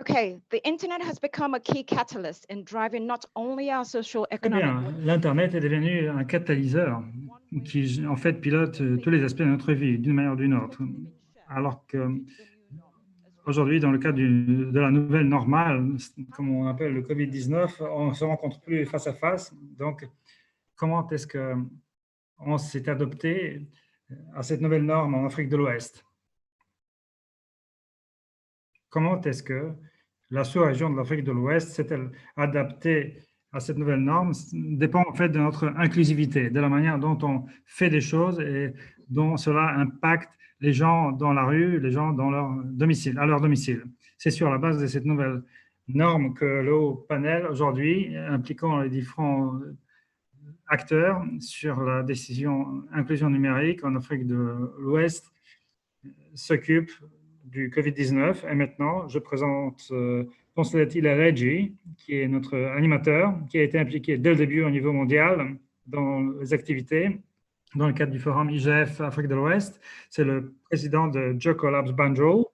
Okay, the internet has become a key catalyst in driving not only our social Très economic bien. L'Internet est devenu un catalyseur qui, en fait, pilote tous les aspects de notre vie, d'une manière ou d'une autre. Alors qu'aujourd'hui, dans le cadre de la nouvelle normale, comme on appelle le Covid-19, on ne se rencontre plus face à face. Donc, comment est-ce qu'on s'est adopté à cette nouvelle norme en Afrique de l'Ouest? Comment est-ce que la sous-région de l'Afrique de l'Ouest s'est-elle adaptée à cette nouvelle norme? Dépend en fait de notre inclusivité, de la manière dont on fait des choses et dont cela impacte les gens dans la rue, les gens dans leur domicile, à leur domicile. C'est sur la base de cette nouvelle norme que le haut panel aujourd'hui, impliquant les différents acteurs sur la décision inclusion numérique en Afrique de l'Ouest, s'occupe du Covid-19. Et maintenant, je présente Consolati Reggi, qui est notre animateur, qui a été impliqué dès le début au niveau mondial dans les activités dans le cadre du forum IGF Afrique de l'Ouest. C'est le président de Jocolabs Banjul,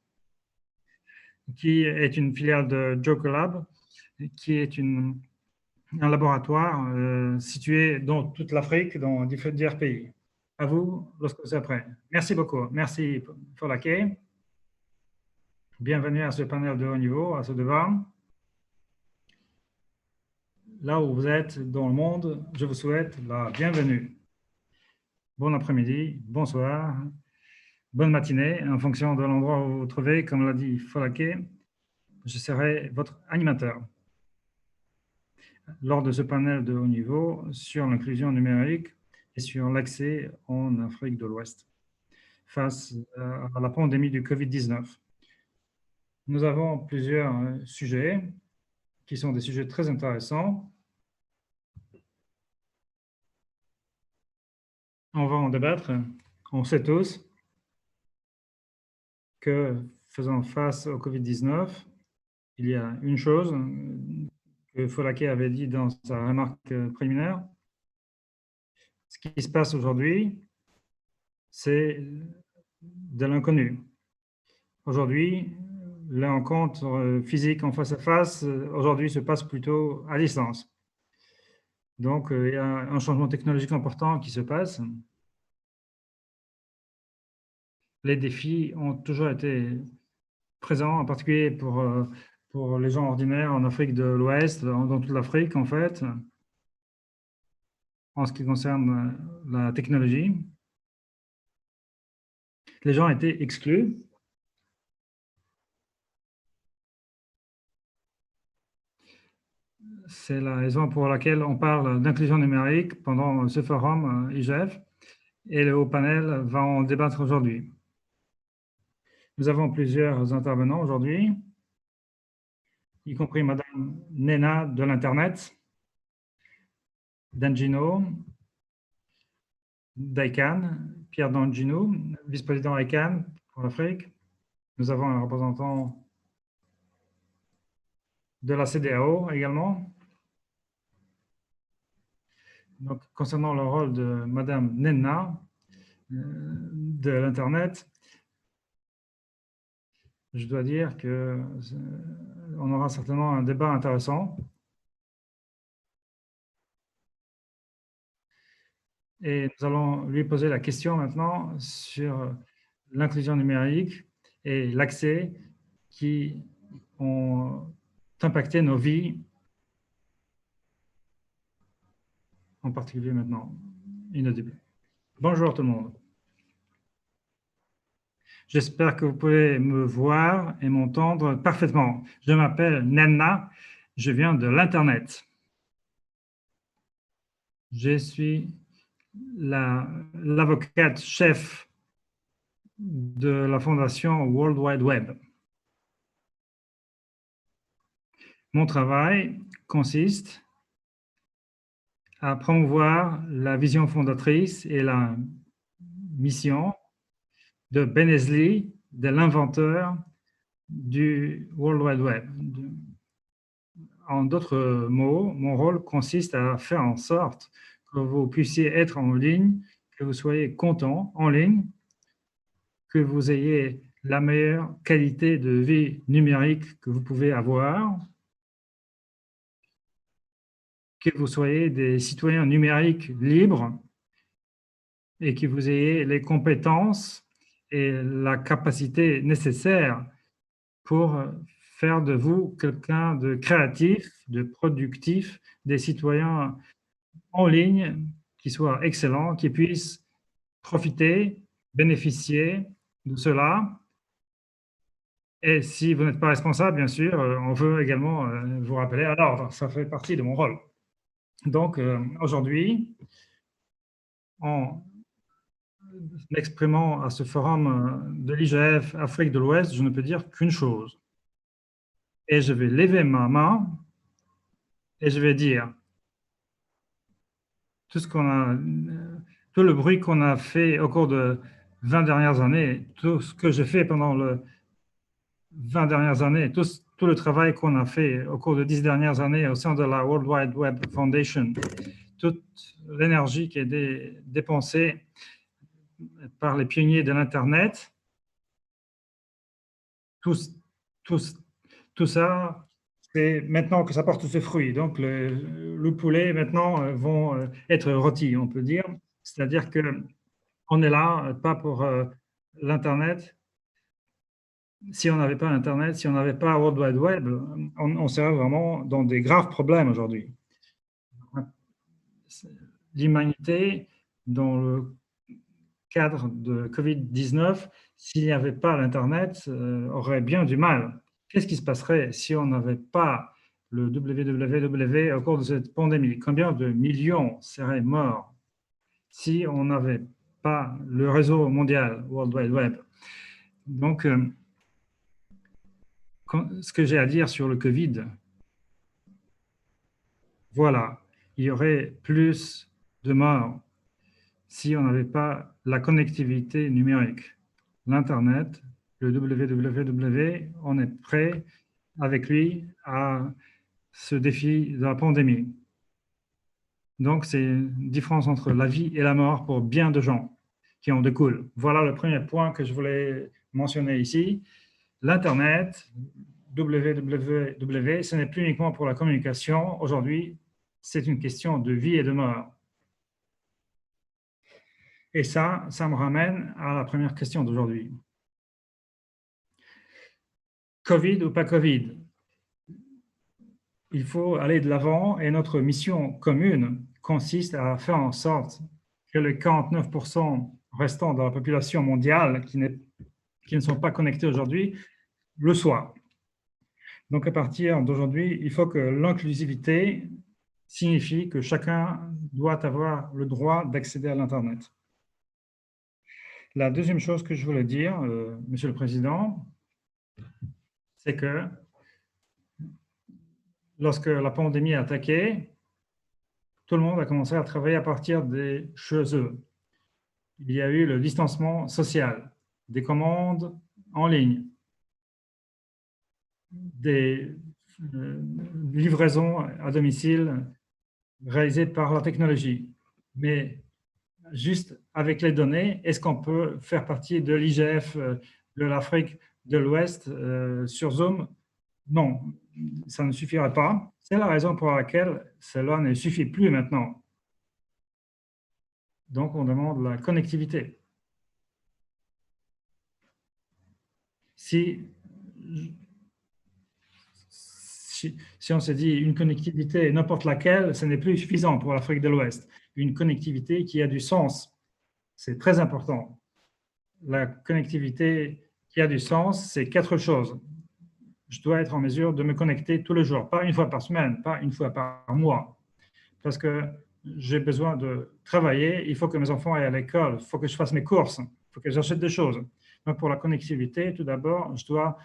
qui est une filiale de Jocolab, qui est un laboratoire situé dans toute l'Afrique, dans divers pays. À vous, lorsque vous êtes prêts. Merci beaucoup. Merci pour l'accueil. Bienvenue à ce panel de haut niveau, à ce débat. Là où vous êtes dans le monde, je vous souhaite la bienvenue. Bon après-midi, bonsoir, bonne matinée, en fonction de l'endroit où vous vous trouvez. Comme l'a dit Folake, je serai votre animateur lors de ce panel de haut niveau sur l'inclusion numérique et sur l'accès en Afrique de l'Ouest face à la pandémie du Covid-19. Nous avons plusieurs sujets qui sont des sujets très intéressants. On va en débattre. On sait tous que faisant face au Covid-19, il y a une chose que Folake avait dit dans sa remarque préliminaire. Ce qui se passe aujourd'hui, c'est de l'inconnu. Aujourd'hui, la rencontre physique en face à face, aujourd'hui, se passe plutôt à distance. Donc, il y a un changement technologique important qui se passe. Les défis ont toujours été présents, en particulier pour les gens ordinaires en Afrique de l'Ouest, dans toute l'Afrique, en fait, en ce qui concerne la technologie. Les gens étaient exclus. C'est la raison pour laquelle on parle d'inclusion numérique pendant ce forum IGF et le haut panel va en débattre aujourd'hui. Nous avons plusieurs intervenants aujourd'hui, y compris Madame Nena de l'Internet, D'Angino, d'ICANN, Pierre D'Angino, vice-président ICANN pour l'Afrique. Nous avons un représentant de la CEDEAO également. Donc, concernant le rôle de Madame Nena de l'Internet, je dois dire qu'on aura certainement un débat intéressant. Et nous allons lui poser la question maintenant sur l'inclusion numérique et l'accès qui ont impacté nos vies, en particulier maintenant, inaudible. Bonjour tout le monde. J'espère que vous pouvez me voir et m'entendre parfaitement. Je m'appelle Nenna, je viens de l'Internet. Je suis l'avocate chef de la fondation World Wide Web. Mon travail consiste à promouvoir la vision fondatrice et la mission de Berners-Lee, de l'inventeur du World Wide Web. En d'autres mots, mon rôle consiste à faire en sorte que vous puissiez être en ligne, que vous soyez content en ligne, que vous ayez la meilleure qualité de vie numérique que vous pouvez avoir, que vous soyez des citoyens numériques libres et que vous ayez les compétences et la capacité nécessaire pour faire de vous quelqu'un de créatif, de productif, des citoyens en ligne qui soient excellents, qui puissent profiter, bénéficier de cela. Et si vous n'êtes pas responsable, bien sûr, on veut également vous rappeler à l'ordre. Ça fait partie de mon rôle. Donc, aujourd'hui, en m'exprimant à ce forum de l'IGF Afrique de l'Ouest, je ne peux dire qu'une chose. Et je vais lever ma main et je vais dire tout le bruit qu'on a fait au cours de 20 dernières années, tout ce que j'ai fait pendant les 20 dernières années, tout le travail qu'on a fait au cours de 10 dernières années au sein de la World Wide Web Foundation, toute l'énergie qui est dépensée par les pionniers de l'Internet, tout ça, c'est maintenant que ça porte ses fruits. Donc, le poulet, maintenant, vont être rôtis, on peut dire. C'est-à-dire qu'on est là, pas pour l'Internet. Si on n'avait pas Internet, si on n'avait pas World Wide Web, on serait vraiment dans des graves problèmes aujourd'hui. L'humanité, dans le cadre de Covid-19, s'il n'y avait pas l'Internet, aurait bien du mal. Qu'est-ce qui se passerait si on n'avait pas le www au cours de cette pandémie? Combien de millions seraient morts si on n'avait pas le réseau mondial World Wide Web? Donc, ce que j'ai à dire sur le Covid, voilà, il y aurait plus de morts si on n'avait pas la connectivité numérique. L'Internet, le www, on est prêt avec lui à ce défi de la pandémie. Donc, c'est une différence entre la vie et la mort pour bien de gens qui en découlent. Voilà le premier point que je voulais mentionner ici. L'Internet, www, ce n'est plus uniquement pour la communication. Aujourd'hui, c'est une question de vie et de mort. Et ça me ramène à la première question d'aujourd'hui. Covid ou pas Covid? Il faut aller de l'avant et notre mission commune consiste à faire en sorte que les 49% restants de la population mondiale qui ne sont pas connectés aujourd'hui le soient. Donc, à partir d'aujourd'hui, il faut que l'inclusivité signifie que chacun doit avoir le droit d'accéder à l'Internet. La deuxième chose que je voulais dire, Monsieur le Président, c'est que lorsque la pandémie a attaqué, tout le monde a commencé à travailler à partir des chez eux. Il y a eu le distancement social, des commandes en ligne, des livraisons à domicile réalisées par la technologie. Mais juste avec les données, est-ce qu'on peut faire partie de l'IGF de l'Afrique de l'Ouest sur Zoom? Non, ça ne suffirait pas. C'est la raison pour laquelle cela ne suffit plus maintenant. Donc, on demande la connectivité. Si on se dit une connectivité, n'importe laquelle, ce n'est plus suffisant pour l'Afrique de l'Ouest. Une connectivité qui a du sens, c'est très important. La connectivité qui a du sens, c'est 4 choses. Je dois être en mesure de me connecter tous les jours, pas une fois par semaine, pas une fois par mois, parce que j'ai besoin de travailler, il faut que mes enfants aillent à l'école, il faut que je fasse mes courses, il faut que j'achète des choses. Donc, pour la connectivité, tout d'abord, je dois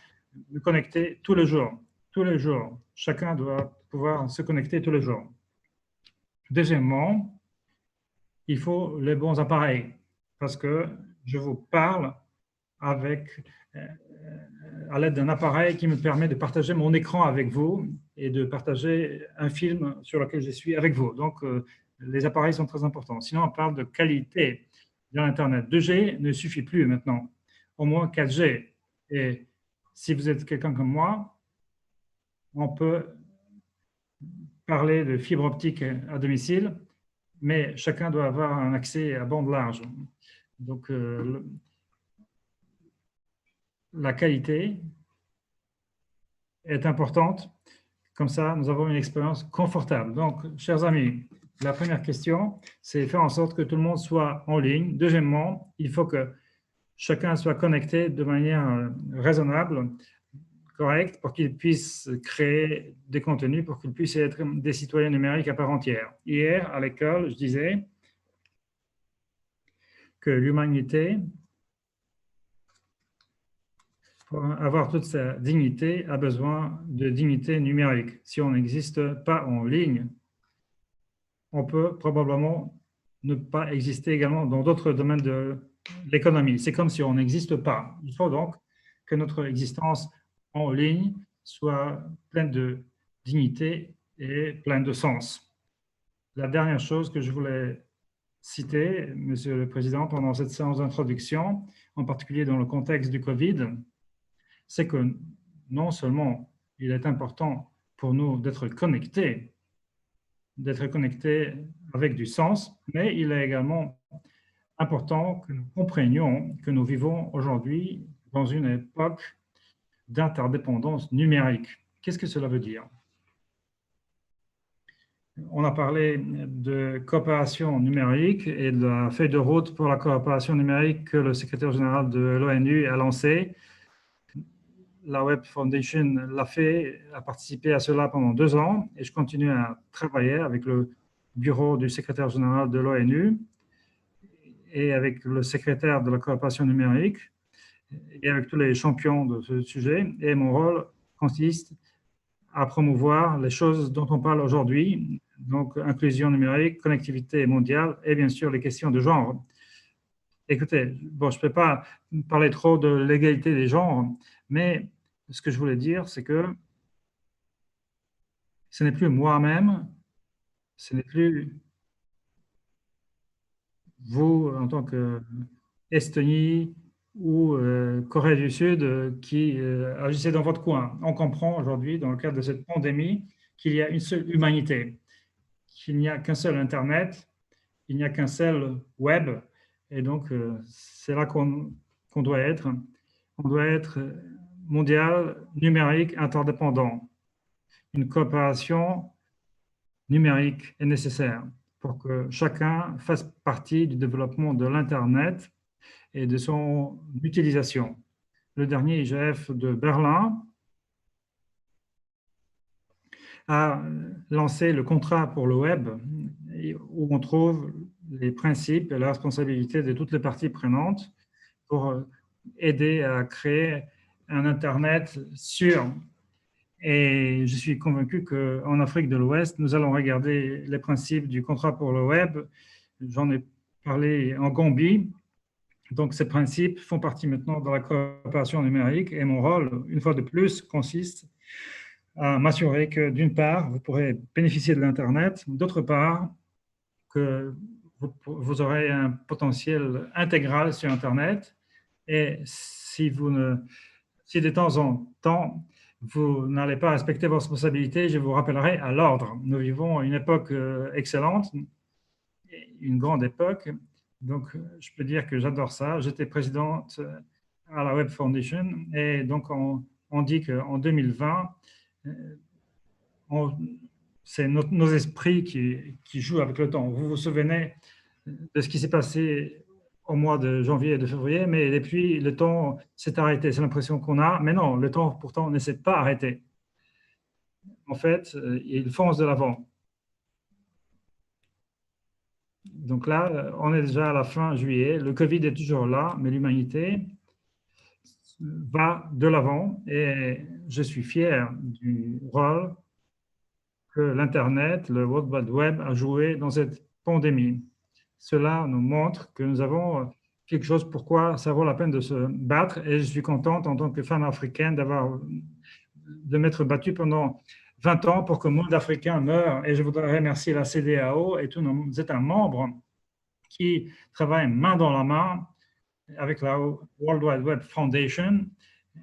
me connecter tous les jours. Tous les jours. Chacun doit pouvoir se connecter tous les jours. Deuxièmement, il faut les bons appareils, parce que je vous parle à l'aide d'un appareil qui me permet de partager mon écran avec vous et de partager un film sur lequel je suis avec vous. Donc, les appareils sont très importants. Sinon, on parle de qualité de l'Internet. 2G ne suffit plus maintenant. Au moins 4G. Et si vous êtes quelqu'un comme moi, on peut parler de fibre optique à domicile, mais chacun doit avoir un accès à bande large. Donc, la qualité est importante. Comme ça, nous avons une expérience confortable. Donc, chers amis, la première question, c'est faire en sorte que tout le monde soit en ligne. Deuxièmement, il faut que chacun soit connecté de manière raisonnable, correcte, pour qu'il puisse créer des contenus, pour qu'ils puissent être des citoyens numériques à part entière. Hier, à l'école, je disais que l'humanité, pour avoir toute sa dignité, a besoin de dignité numérique. Si on n'existe pas en ligne, on peut probablement ne pas exister également dans d'autres domaines de l'économie. C'est comme si on n'existe pas. Il faut donc que notre existence en ligne soit pleine de dignité et pleine de sens. La dernière chose que je voulais citer, Monsieur le Président, pendant cette séance d'introduction, en particulier dans le contexte du Covid, c'est que non seulement il est important pour nous d'être connectés avec du sens, mais il est également important que nous comprenions que nous vivons aujourd'hui dans une époque d'interdépendance numérique. Qu'est-ce que cela veut dire? On a parlé de coopération numérique et de la feuille de route pour la coopération numérique que le secrétaire général de l'ONU a lancée. La Web Foundation l'a fait, a participé à cela pendant 2 ans et je continue à travailler avec le bureau du secrétaire général de l'ONU et avec le secrétaire de la coopération numérique et avec tous les champions de ce sujet. Et mon rôle consiste à promouvoir les choses dont on parle aujourd'hui, donc inclusion numérique, connectivité mondiale et bien sûr les questions de genre. Écoutez, bon, je ne peux pas parler trop de l'égalité des genres, mais ce que je voulais dire, c'est que ce n'est plus moi-même, ce n'est plus vous en tant qu'Estonie ou Corée du Sud qui agissez dans votre coin. On comprend aujourd'hui, dans le cadre de cette pandémie, qu'il y a une seule humanité, qu'il n'y a qu'un seul Internet, il n'y a qu'un seul web, et donc c'est là qu'on doit être. On doit être mondial, numérique, interdépendant. Une coopération numérique est nécessaire pour que chacun fasse partie du développement de l'Internet et de son utilisation. Le dernier IGF de Berlin a lancé le contrat pour le web, où on trouve les principes et la responsabilité de toutes les parties prenantes pour aider à créer un Internet sûr. Et je suis convaincu qu'en Afrique de l'Ouest, nous allons regarder les principes du contrat pour le web. J'en ai parlé en Gambie. Donc, ces principes font partie maintenant de la coopération numérique et mon rôle, une fois de plus, consiste à m'assurer que, d'une part, vous pourrez bénéficier de l'Internet, d'autre part, que vous aurez un potentiel intégral sur Internet. Et si de temps en temps, vous n'allez pas respecter vos responsabilités, je vous rappellerai à l'ordre. Nous vivons une époque excellente, une grande époque. Donc, je peux dire que j'adore ça. J'étais présidente à la Web Foundation et donc on dit qu'en 2020, c'est nos esprits qui jouent avec le temps. Vous vous souvenez de ce qui s'est passé au mois de janvier et de février, mais depuis, le temps s'est arrêté. C'est l'impression qu'on a. Mais non, le temps, pourtant, ne s'est pas arrêté. En fait, il fonce de l'avant. Donc là, on est déjà à la fin juillet. Le Covid est toujours là, mais l'humanité va de l'avant et je suis fier du rôle que l'Internet, le World Wide Web a joué dans cette pandémie. Cela nous montre que nous avons quelque chose pourquoi ça vaut la peine de se battre et je suis contente en tant que femme africaine de m'être battue pendant 20 ans pour que le monde d'Africains meure et je voudrais remercier la CEDEAO et tous nos États membres qui travaillent main dans la main avec la World Wide Web Foundation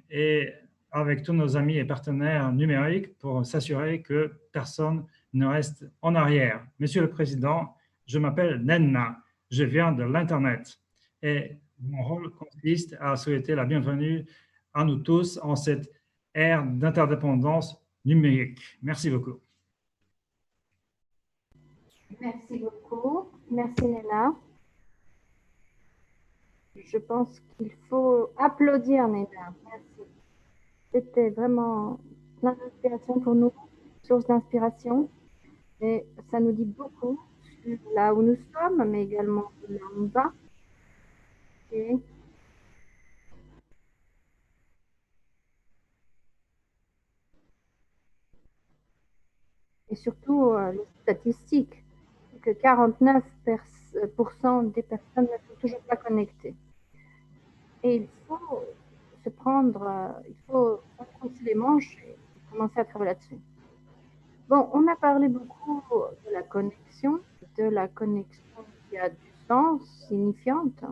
et avec tous nos amis et partenaires numériques pour s'assurer que personne ne reste en arrière. Monsieur le Président, je m'appelle Nenna, je viens de l'Internet et mon rôle consiste à souhaiter la bienvenue à nous tous en cette ère d'interdépendance numérique. Merci beaucoup. Merci beaucoup. Merci Nena. Je pense qu'il faut applaudir Nena. Merci. C'était vraiment plein d'inspiration pour nous, source d'inspiration. Et ça nous dit beaucoup sur là où nous sommes, mais également là où on va. Et surtout, les statistiques, que 49% des personnes ne sont toujours pas connectées. Et il faut se prendre, il faut retrousser les manches et commencer à travailler là-dessus. Bon, on a parlé beaucoup de la connexion qui a du sens, signifiante.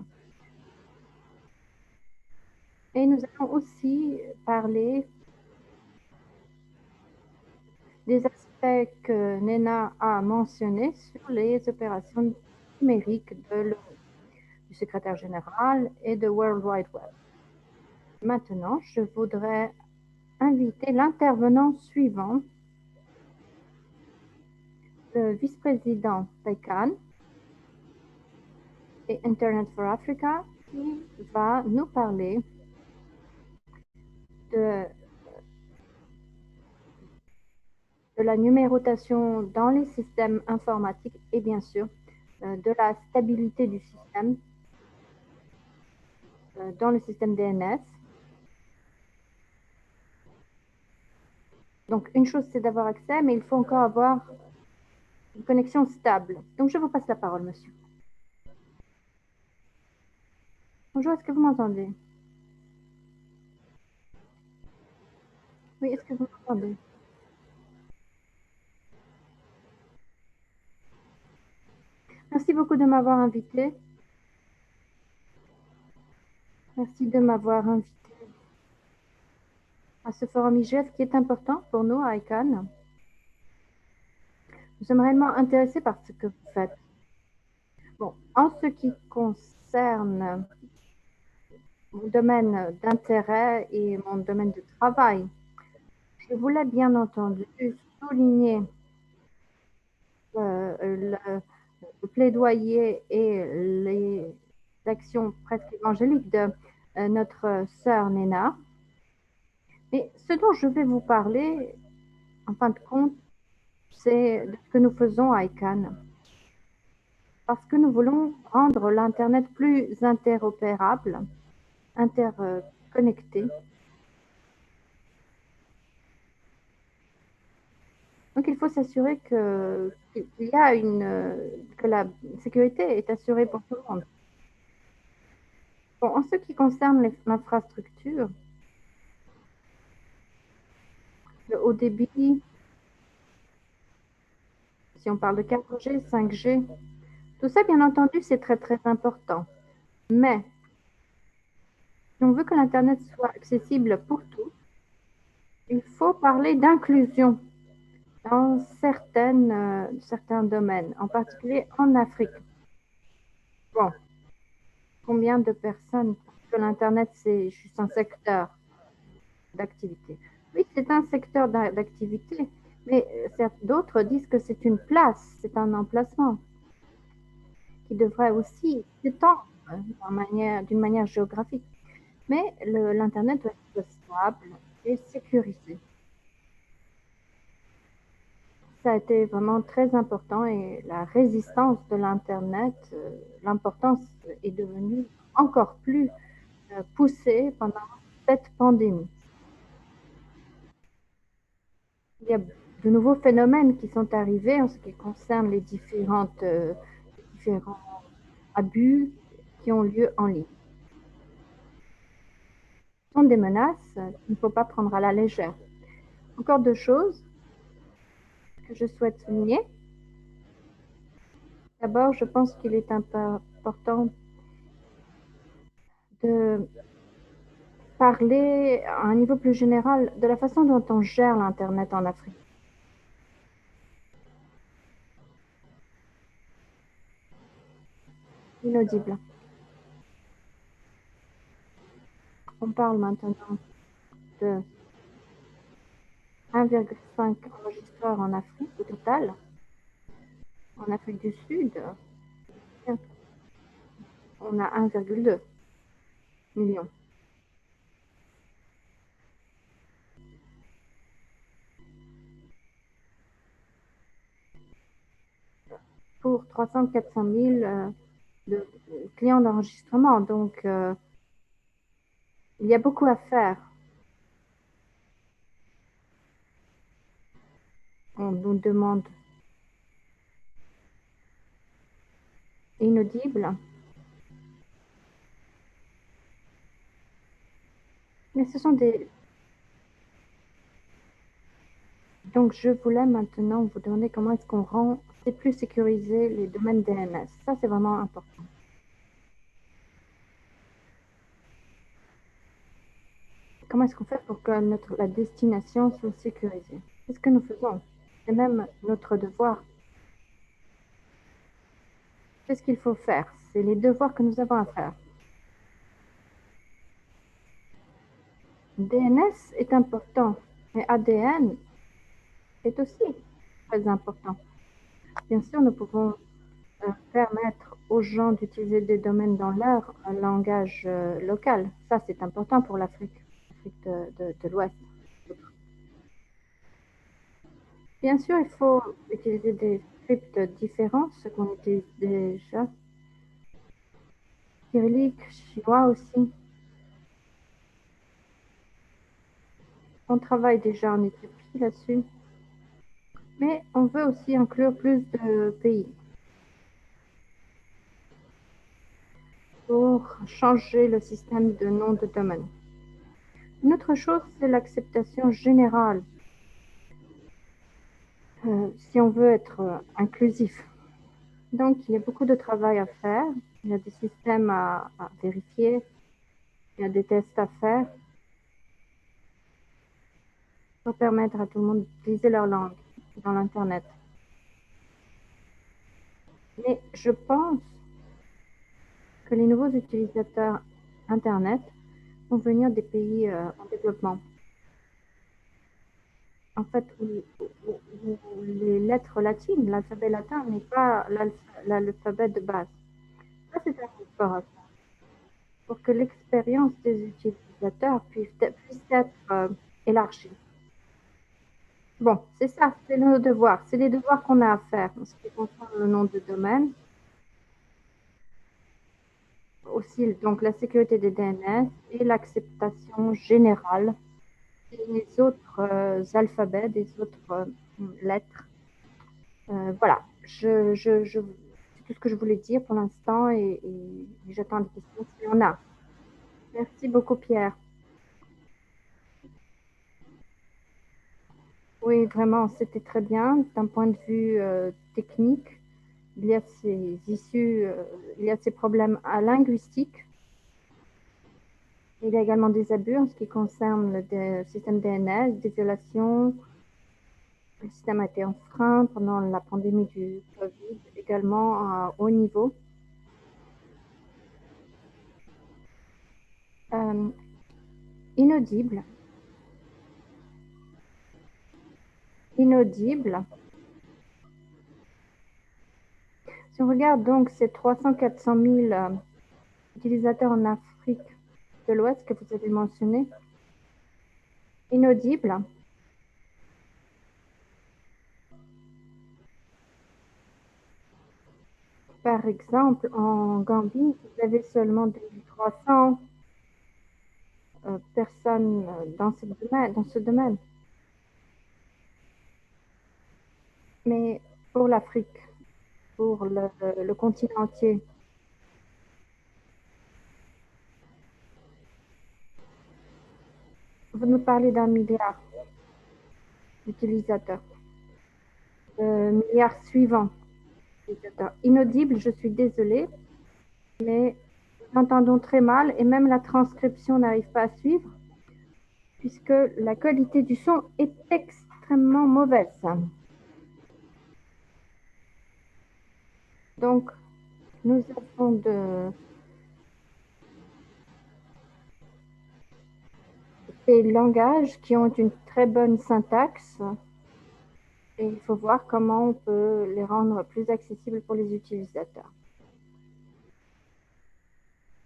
Et nous allons aussi parler des aspects que Nena a mentionnés sur les opérations numériques du secrétaire général et de World Wide Web. Maintenant, je voudrais inviter l'intervenant suivant, le vice-président d'ICANN et Internet for Africa, qui va nous parler de la numérotation dans les systèmes informatiques et bien sûr de la stabilité du système dans le système DNS. Donc, une chose, c'est d'avoir accès, mais il faut encore avoir une connexion stable. Donc, je vous passe la parole, monsieur. Bonjour, est-ce que vous m'entendez? Oui, est-ce que vous m'entendez? Merci beaucoup de m'avoir invité. Merci de m'avoir invité à ce forum IGF qui est important pour nous à ICANN. Nous sommes réellement intéressés par ce que vous faites. Bon, en ce qui concerne mon domaine d'intérêt et mon domaine de travail, je voulais bien entendu souligner le plaidoyer et les actions presque évangéliques de notre sœur Nena. Mais ce dont je vais vous parler, en fin de compte, c'est de ce que nous faisons à ICANN. Parce que nous voulons rendre l'Internet plus interopérable, interconnecté. Donc, il faut s'assurer que la sécurité est assurée pour tout le monde. Bon, en ce qui concerne l'infrastructure, le haut débit, si on parle de 4G, 5G, tout ça, bien entendu, c'est très, très important. Mais si on veut que l'Internet soit accessible pour tous, il faut parler d'inclusion dans certains domaines, en particulier en Afrique. Bon, combien de personnes, parce que l'Internet, c'est juste un secteur d'activité. Oui, c'est un secteur d'activité, mais d'autres disent que c'est une place, c'est un emplacement qui devrait aussi s'étendre d'une manière géographique. Mais l'Internet doit être stable et sécurisé. Ça a été vraiment très important et la résistance de l'Internet, l'importance est devenue encore plus poussée pendant cette pandémie. Il y a de nouveaux phénomènes qui sont arrivés en ce qui concerne les différents abus qui ont lieu en ligne. Ce sont des menaces qu'il ne faut pas prendre à la légère. Encore deux choses que je souhaite souligner. D'abord, je pense qu'il est important de parler à un niveau plus général de la façon dont on gère l'Internet en Afrique. Inaudible. On parle maintenant de 1,5 enregistreurs en Afrique au total. En Afrique du Sud, on a 1,2 million. Pour 300-400 000 de clients d'enregistrement. Donc, il y a beaucoup à faire. On nous demande inaudible. Mais ce sont des... Donc, je voulais maintenant vous demander comment est-ce qu'on rend plus sécurisé les domaines DNS. Ça, c'est vraiment important. Comment est-ce qu'on fait pour que la destination soit sécurisée? C'est ce que nous faisons. C'est même notre devoir. C'est ce qu'il faut faire. C'est les devoirs que nous avons à faire. DNS est important, mais ADN est aussi très important. Bien sûr, nous pouvons permettre aux gens d'utiliser des domaines dans leur langage local. Ça, c'est important pour l'Afrique de l'Ouest. Bien sûr, il faut utiliser des scripts différents, ce qu'on utilise déjà. Cyrillique, chinois aussi. On travaille déjà en Éthiopie là-dessus. Mais on veut aussi inclure plus de pays pour changer le système de nom de domaine. Une autre chose, c'est l'acceptation générale. Si on veut être inclusif. Donc, il y a beaucoup de travail à faire. Il y a des systèmes à vérifier. Il y a des tests à faire pour permettre à tout le monde d'utiliser leur langue dans l'Internet. Mais je pense que les nouveaux utilisateurs Internet vont venir des pays en développement. En fait, où les lettres latines, l'alphabet latin n'est pas l'alphabet de base. Ça, c'est un effort à faire pour que l'expérience des utilisateurs puisse être élargie. Bon, c'est ça, c'est nos devoirs. C'est les devoirs qu'on a à faire en ce qui concerne le nom de domaine. Aussi, donc, la sécurité des DNS et l'acceptation générale des autres alphabets, des autres lettres. Voilà, c'est tout ce que je voulais dire pour l'instant et j'attends des questions s'il y en a. Merci beaucoup, Pierre. Oui, vraiment, c'était très bien. D'un point de vue technique, il y a ces issues, il y a ces problèmes linguistiques. Il y a également des abus en ce qui concerne le système DNS, des violations. Le système a été enfreint pendant la pandémie du Covid, également à haut niveau. Inaudible. Inaudible. Si on regarde donc ces 300-400 000 utilisateurs en Afrique de l'Ouest que vous avez mentionné, inaudible. Par exemple, en Gambie, vous avez seulement 2300 personnes dans ce domaine. Mais pour l'Afrique, pour le continent entier, vous nous parlez d'1 milliard d'utilisateurs, milliards suivants d'utilisateurs. Inaudible, je suis désolée, mais nous entendons très mal et même la transcription n'arrive pas à suivre puisque la qualité du son est extrêmement mauvaise. Donc, nous avons des langages qui ont une très bonne syntaxe et il faut voir comment on peut les rendre plus accessibles pour les utilisateurs.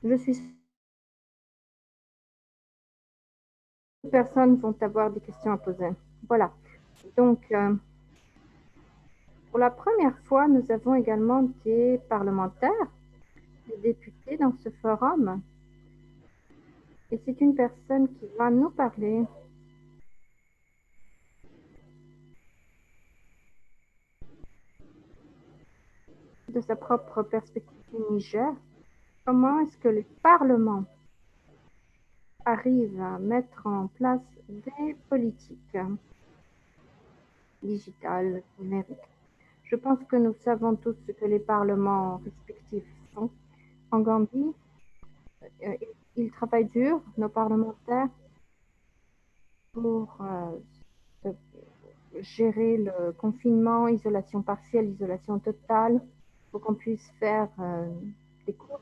Je suis sûre que personnes vont avoir des questions à poser. Voilà. Donc, pour la première fois, nous avons également des parlementaires, des députés dans ce forum. Et c'est une personne qui va nous parler de sa propre perspective du Niger. Comment est-ce que le Parlement arrive à mettre en place des politiques digitales, numériques? Je pense que nous savons tous ce que les parlements respectifs font. En Gambie, ils travaillent dur, nos parlementaires, pour gérer le confinement, isolation partielle, isolation totale, pour qu'on puisse faire des cours.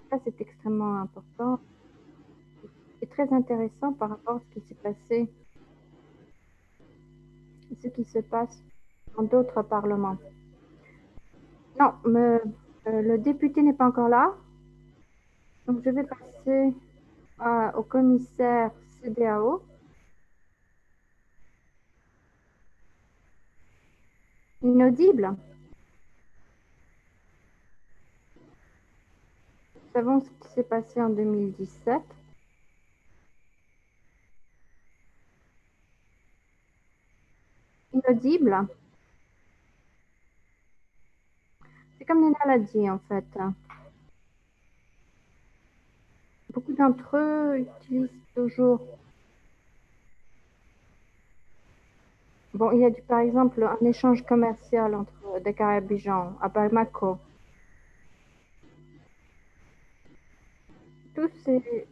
Ça, c'est extrêmement important et très intéressant par rapport à ce qui s'est passé, ce qui se passe dans d'autres parlements. Non, le député n'est pas encore là. Donc, je vais passer au commissaire CEDEAO. Inaudible. Nous savons ce qui s'est passé en 2017. Inaudible. C'est comme Nina l'a dit, en fait. Beaucoup d'entre eux utilisent toujours... Bon, il y a par exemple un échange commercial entre Dakar et Abidjan, à Bamako. Tous ces...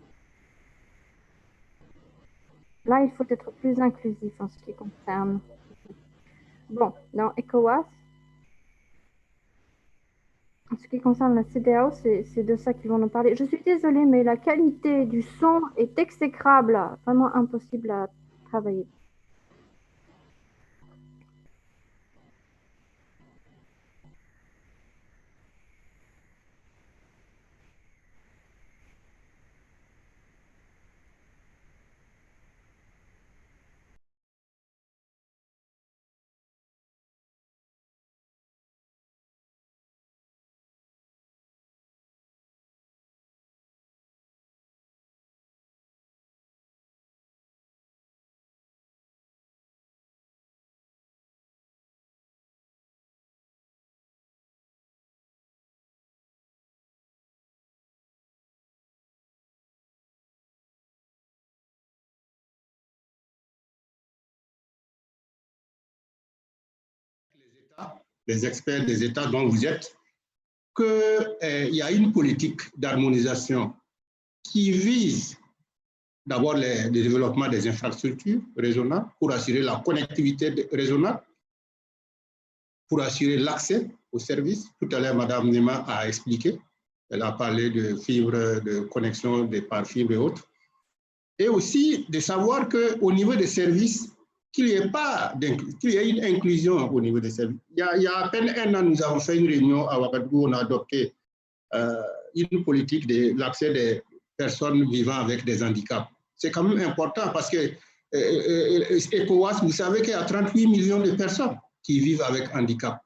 Là, il faut être plus inclusif en ce qui concerne. Bon, dans ECOWAS, en ce qui concerne la CEDEAO, c'est de ça qu'ils vont nous parler. Je suis désolée, mais la qualité du son est exécrable, vraiment impossible à travailler. Les experts des États dont vous êtes, qu'il y a une politique d'harmonisation qui vise d'abord le développement des infrastructures régionales pour assurer la connectivité régionale, pour assurer l'accès aux services. Tout à l'heure, Mme Nema a expliqué, elle a parlé de fibres, de connexion par fibre et autres. Et aussi de savoir qu'au niveau des services, qu'il y ait une inclusion au niveau des services. Il y a à peine un an, nous avons fait une réunion à Ouagadougou où on a adopté une politique de l'accès des personnes vivant avec des handicaps. C'est quand même important parce que ECOWAS, vous savez qu'il y a 38 millions de personnes qui vivent avec handicap.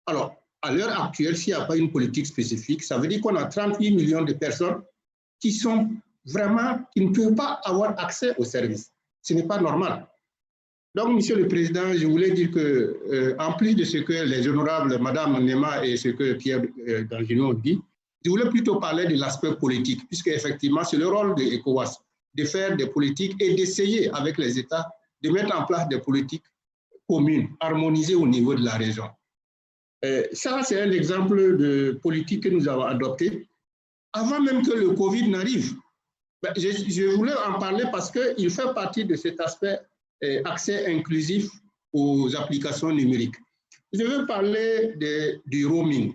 Alors, à l'heure actuelle, s'il n'y a pas une politique spécifique, ça veut dire qu'on a 38 millions de personnes qui sont vraiment, qui ne peuvent pas avoir accès aux services. Ce n'est pas normal. Donc, Monsieur le Président, je voulais dire que, en plus de ce que les honorables, Madame Nema et ce que Pierre Danginou ont dit, je voulais plutôt parler de l'aspect politique, puisque effectivement, c'est le rôle de ECOWAS de faire des politiques et d'essayer avec les États de mettre en place des politiques communes, harmonisées au niveau de la région. Ça, c'est un exemple de politique que nous avons adopté avant même que le Covid n'arrive. Je voulais en parler parce qu'il fait partie de cet aspect accès inclusif aux applications numériques. Je veux parler du roaming.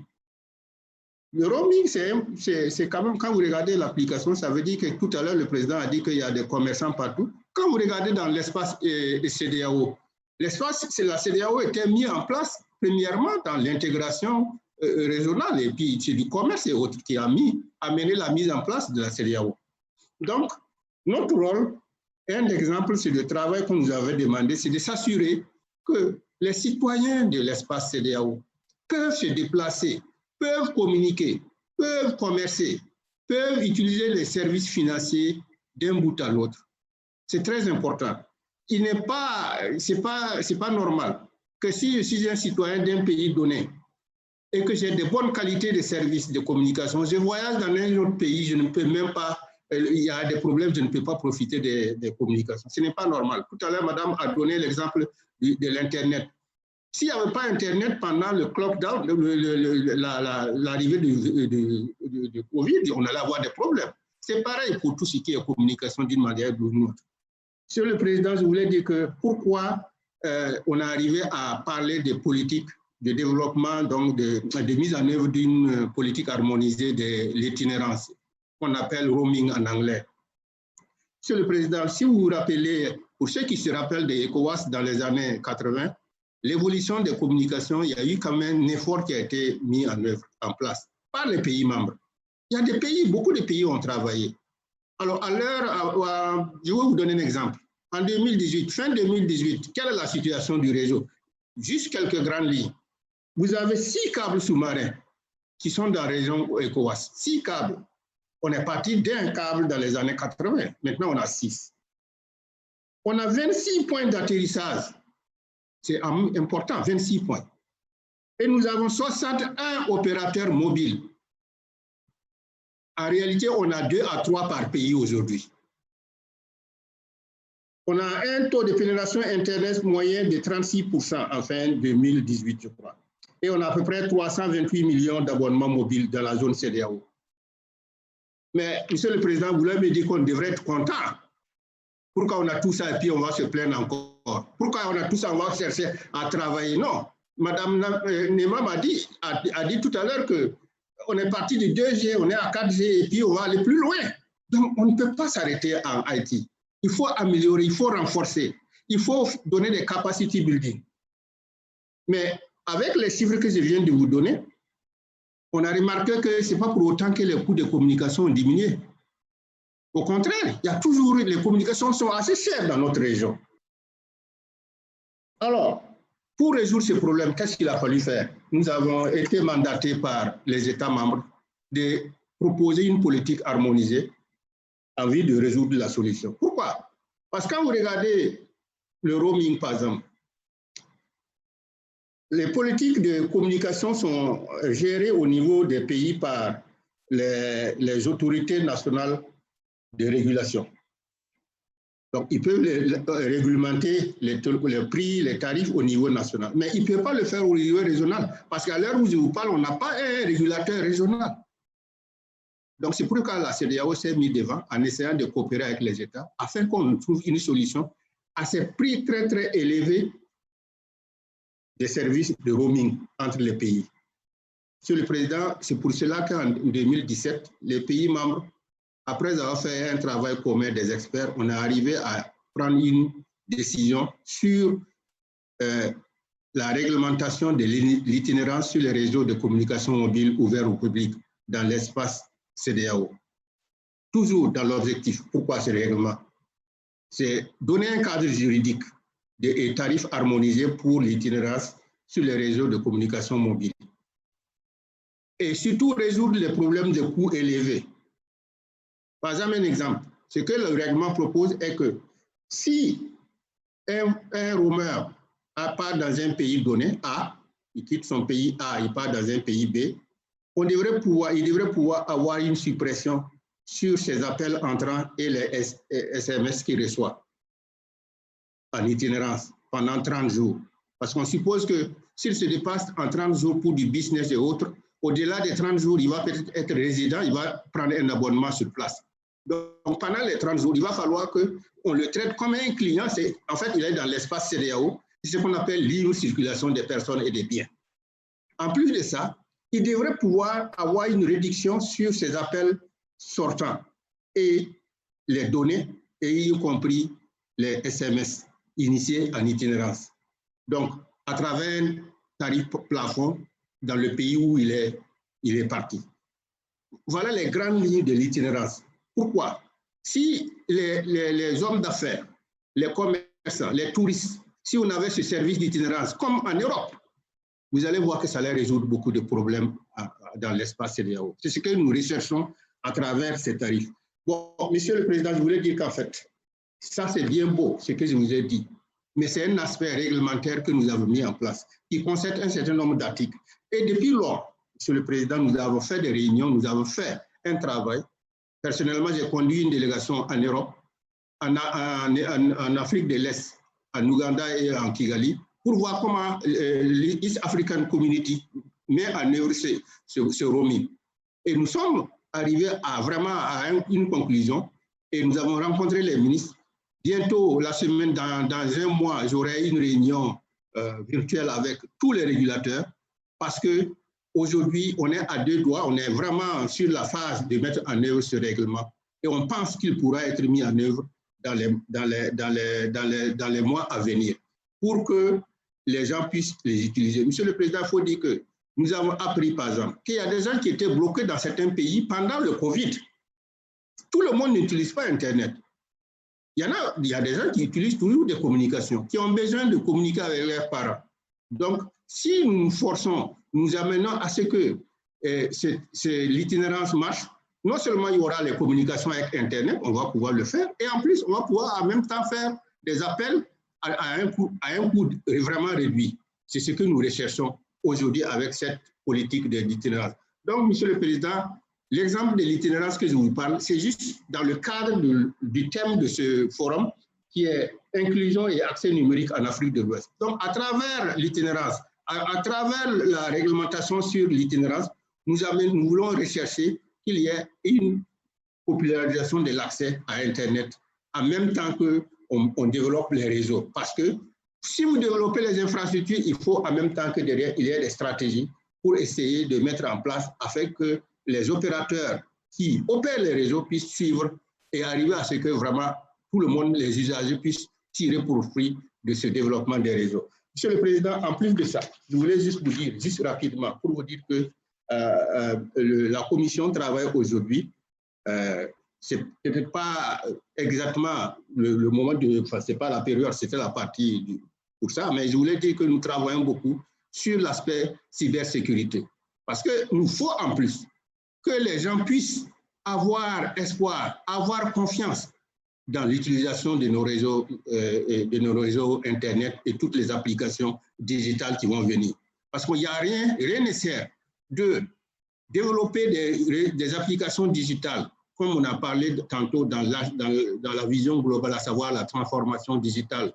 Le roaming, c'est quand même, quand vous regardez l'application, ça veut dire que tout à l'heure, le président a dit qu'il y a des commerçants partout. Quand vous regardez dans l'espace CEDEAO, la CEDEAO était mis en place premièrement dans l'intégration régionale et puis c'est du commerce et autres qui a amené la mise en place de la CEDEAO. Donc, notre rôle, un exemple, c'est le travail qu'on nous avait demandé, c'est de s'assurer que les citoyens de l'espace CEDEAO peuvent se déplacer, peuvent communiquer, peuvent commercer, peuvent utiliser les services financiers d'un bout à l'autre. C'est très important. C'est pas normal que si je suis un citoyen d'un pays donné et que j'ai de bonnes qualités de services de communication, je voyage dans un autre pays, je ne peux même pas, il y a des problèmes, je ne peux pas profiter des communications. Ce n'est pas normal. Tout à l'heure, madame a donné l'exemple de l'Internet. S'il n'y avait pas Internet pendant le lockdown, l'arrivée du Covid, on allait avoir des problèmes. C'est pareil pour tout ce qui est communication d'une manière ou d'une autre. Monsieur le Président, je voulais dire que pourquoi on est arrivé à parler de politique de développement, donc de mise en œuvre d'une politique harmonisée de l'itinérance, qu'on appelle roaming en anglais. Monsieur le Président, si vous vous rappelez, pour ceux qui se rappellent de ECOWAS dans les années 80, l'évolution des communications, il y a eu quand même un effort qui a été mis en œuvre, en place, par les pays membres. Il y a des pays, beaucoup de pays ont travaillé. Alors, à l'heure, je vais vous donner un exemple. En 2018, fin 2018, quelle est la situation du réseau? Juste quelques grandes lignes. Vous avez 6 câbles sous-marins qui sont dans la région ECOWAS. 6 câbles. On est parti d'un câble dans les années 80. Maintenant, on a 6. On a 26 points d'atterrissage. C'est important, 26 points. Et nous avons 61 opérateurs mobiles. En réalité, on a 2 à 3 par pays aujourd'hui. On a un taux de pénétration Internet moyen de 36% en fin 2018, je crois. Et on a à peu près 328 millions d'abonnements mobiles dans la zone CEDEAO. Mais, Monsieur le Président, vous l'avez dit qu'on devrait être content. Pourquoi on a tout ça et puis on va se plaindre encore? Pourquoi on a tout ça, on va chercher à travailler? Non. Madame Nema a dit tout à l'heure qu'on est parti du 2G, on est à 4G et puis on va aller plus loin. Donc, on ne peut pas s'arrêter en Haïti. Il faut améliorer, il faut renforcer, il faut donner des capacity building. Mais avec les chiffres que je viens de vous donner, on a remarqué que ce n'est pas pour autant que les coûts de communication ont diminué. Au contraire, il y a toujours, les communications sont assez chères dans notre région. Alors, pour résoudre ce problème, qu'est-ce qu'il a fallu faire? Nous avons été mandatés par les États membres de proposer une politique harmonisée en vue de résoudre la solution. Pourquoi? Parce que quand vous regardez le roaming, par exemple, les politiques de communication sont gérées au niveau des pays par les autorités nationales de régulation. Donc, ils peuvent réglementer les prix, les tarifs au niveau national. Mais ils ne peuvent pas le faire au niveau régional. Parce qu'à l'heure où je vous parle, on n'a pas un régulateur régional. Donc, c'est pourquoi la CEDEAO s'est mise devant en essayant de coopérer avec les États afin qu'on trouve une solution à ces prix très, très élevés des services de roaming entre les pays. Monsieur le Président, c'est pour cela qu'en 2017, les pays membres, après avoir fait un travail commun des experts, on est arrivé à prendre une décision sur la réglementation de l'itinérance sur les réseaux de communication mobile ouverts au public dans l'espace CEDEAO. Toujours dans l'objectif. Pourquoi ce règlement? C'est donner un cadre juridique et tarifs harmonisés pour l'itinérance sur les réseaux de communication mobile. Et surtout résoudre les problèmes de coûts élevés. Par exemple, un exemple, ce que le règlement propose est que si un roamer part dans un pays donné, A, il quitte son pays A, il part dans un pays B, il devrait pouvoir avoir une suppression sur ses appels entrants et les SMS qu'il reçoit en itinérance pendant 30 jours. Parce qu'on suppose que s'il se dépasse en 30 jours pour du business et autres, au-delà des 30 jours, il va peut-être être résident, il va prendre un abonnement sur place. Donc, pendant les 30 jours, il va falloir qu'on le traite comme un client. En fait, il est dans l'espace CEDEAO, c'est ce qu'on appelle libre circulation des personnes et des biens. En plus de ça, il devrait pouvoir avoir une réduction sur ses appels sortants et les données, et y compris les SMS initiés en itinérance. Donc, à travers un tarif plafond dans le pays où il est parti. Voilà les grandes lignes de l'itinérance. Pourquoi? Si les hommes d'affaires, les commerçants, les touristes, si on avait ce service d'itinérance comme en Europe, vous allez voir que ça allait résoudre beaucoup de problèmes dans l'espace CEDEAO. C'est ce que nous recherchons à travers ces tarifs. Bon, Monsieur le Président, je voulais dire qu'en fait, ça c'est bien beau, ce que je vous ai dit, mais c'est un aspect réglementaire que nous avons mis en place, qui concerne un certain nombre d'articles. Et depuis lors, Monsieur le Président, nous avons fait des réunions, nous avons fait un travail. Personnellement, j'ai conduit une délégation en Europe, en Afrique de l'Est, en Ouganda et en Kigali, pour voir comment l'East African Community met en œuvre ce roaming. Et nous sommes arrivés vraiment à une conclusion et nous avons rencontré les ministres. Bientôt, la semaine, dans un mois, j'aurai une réunion virtuelle avec tous les régulateurs parce qu'aujourd'hui, on est à 2 doigts, on est vraiment sur la phase de mettre en œuvre ce règlement et on pense qu'il pourra être mis en œuvre dans les mois à venir pour que les gens puissent les utiliser. Monsieur le Président, il faut dire que nous avons appris, par exemple, qu'il y a des gens qui étaient bloqués dans certains pays pendant le Covid. Tout le monde n'utilise pas Internet. Il y a des gens qui utilisent toujours des communications, qui ont besoin de communiquer avec leurs parents. Donc, si nous nous forçons, nous amenons à ce que l'itinérance marche, non seulement il y aura les communications avec Internet, on va pouvoir le faire, et en plus, on va pouvoir en même temps faire des appels à un coût vraiment réduit. C'est ce que nous recherchons aujourd'hui avec cette politique de l'itinérance. Donc, Monsieur le Président, l'exemple de l'itinérance que je vous parle, c'est juste dans le cadre du thème de ce forum qui est inclusion et accès numérique en Afrique de l'Ouest. Donc, à travers l'itinérance, à travers la réglementation sur l'itinérance, nous voulons rechercher qu'il y ait une popularisation de l'accès à Internet en même temps qu'on développe les réseaux. Parce que si vous développez les infrastructures, il faut en même temps que derrière, il y ait des stratégies pour essayer de mettre en place afin que les opérateurs qui opèrent les réseaux puissent suivre et arriver à ce que vraiment tout le monde, les usagers, puissent tirer profit de ce développement des réseaux. Monsieur le Président, en plus de ça, je voulais juste vous dire, juste rapidement, pour vous dire que la Commission travaille aujourd'hui. C'est peut-être pas exactement le moment enfin, c'est pas la période, c'était la partie pour ça, mais je voulais dire que nous travaillons beaucoup sur l'aspect cybersécurité. Parce que nous faut en plus que les gens puissent avoir espoir, avoir confiance dans l'utilisation de nos réseaux Internet et toutes les applications digitales qui vont venir. Parce qu'il n'y a rien ne sert de développer des applications digitales, comme on a parlé tantôt dans la vision globale, à savoir la transformation digitale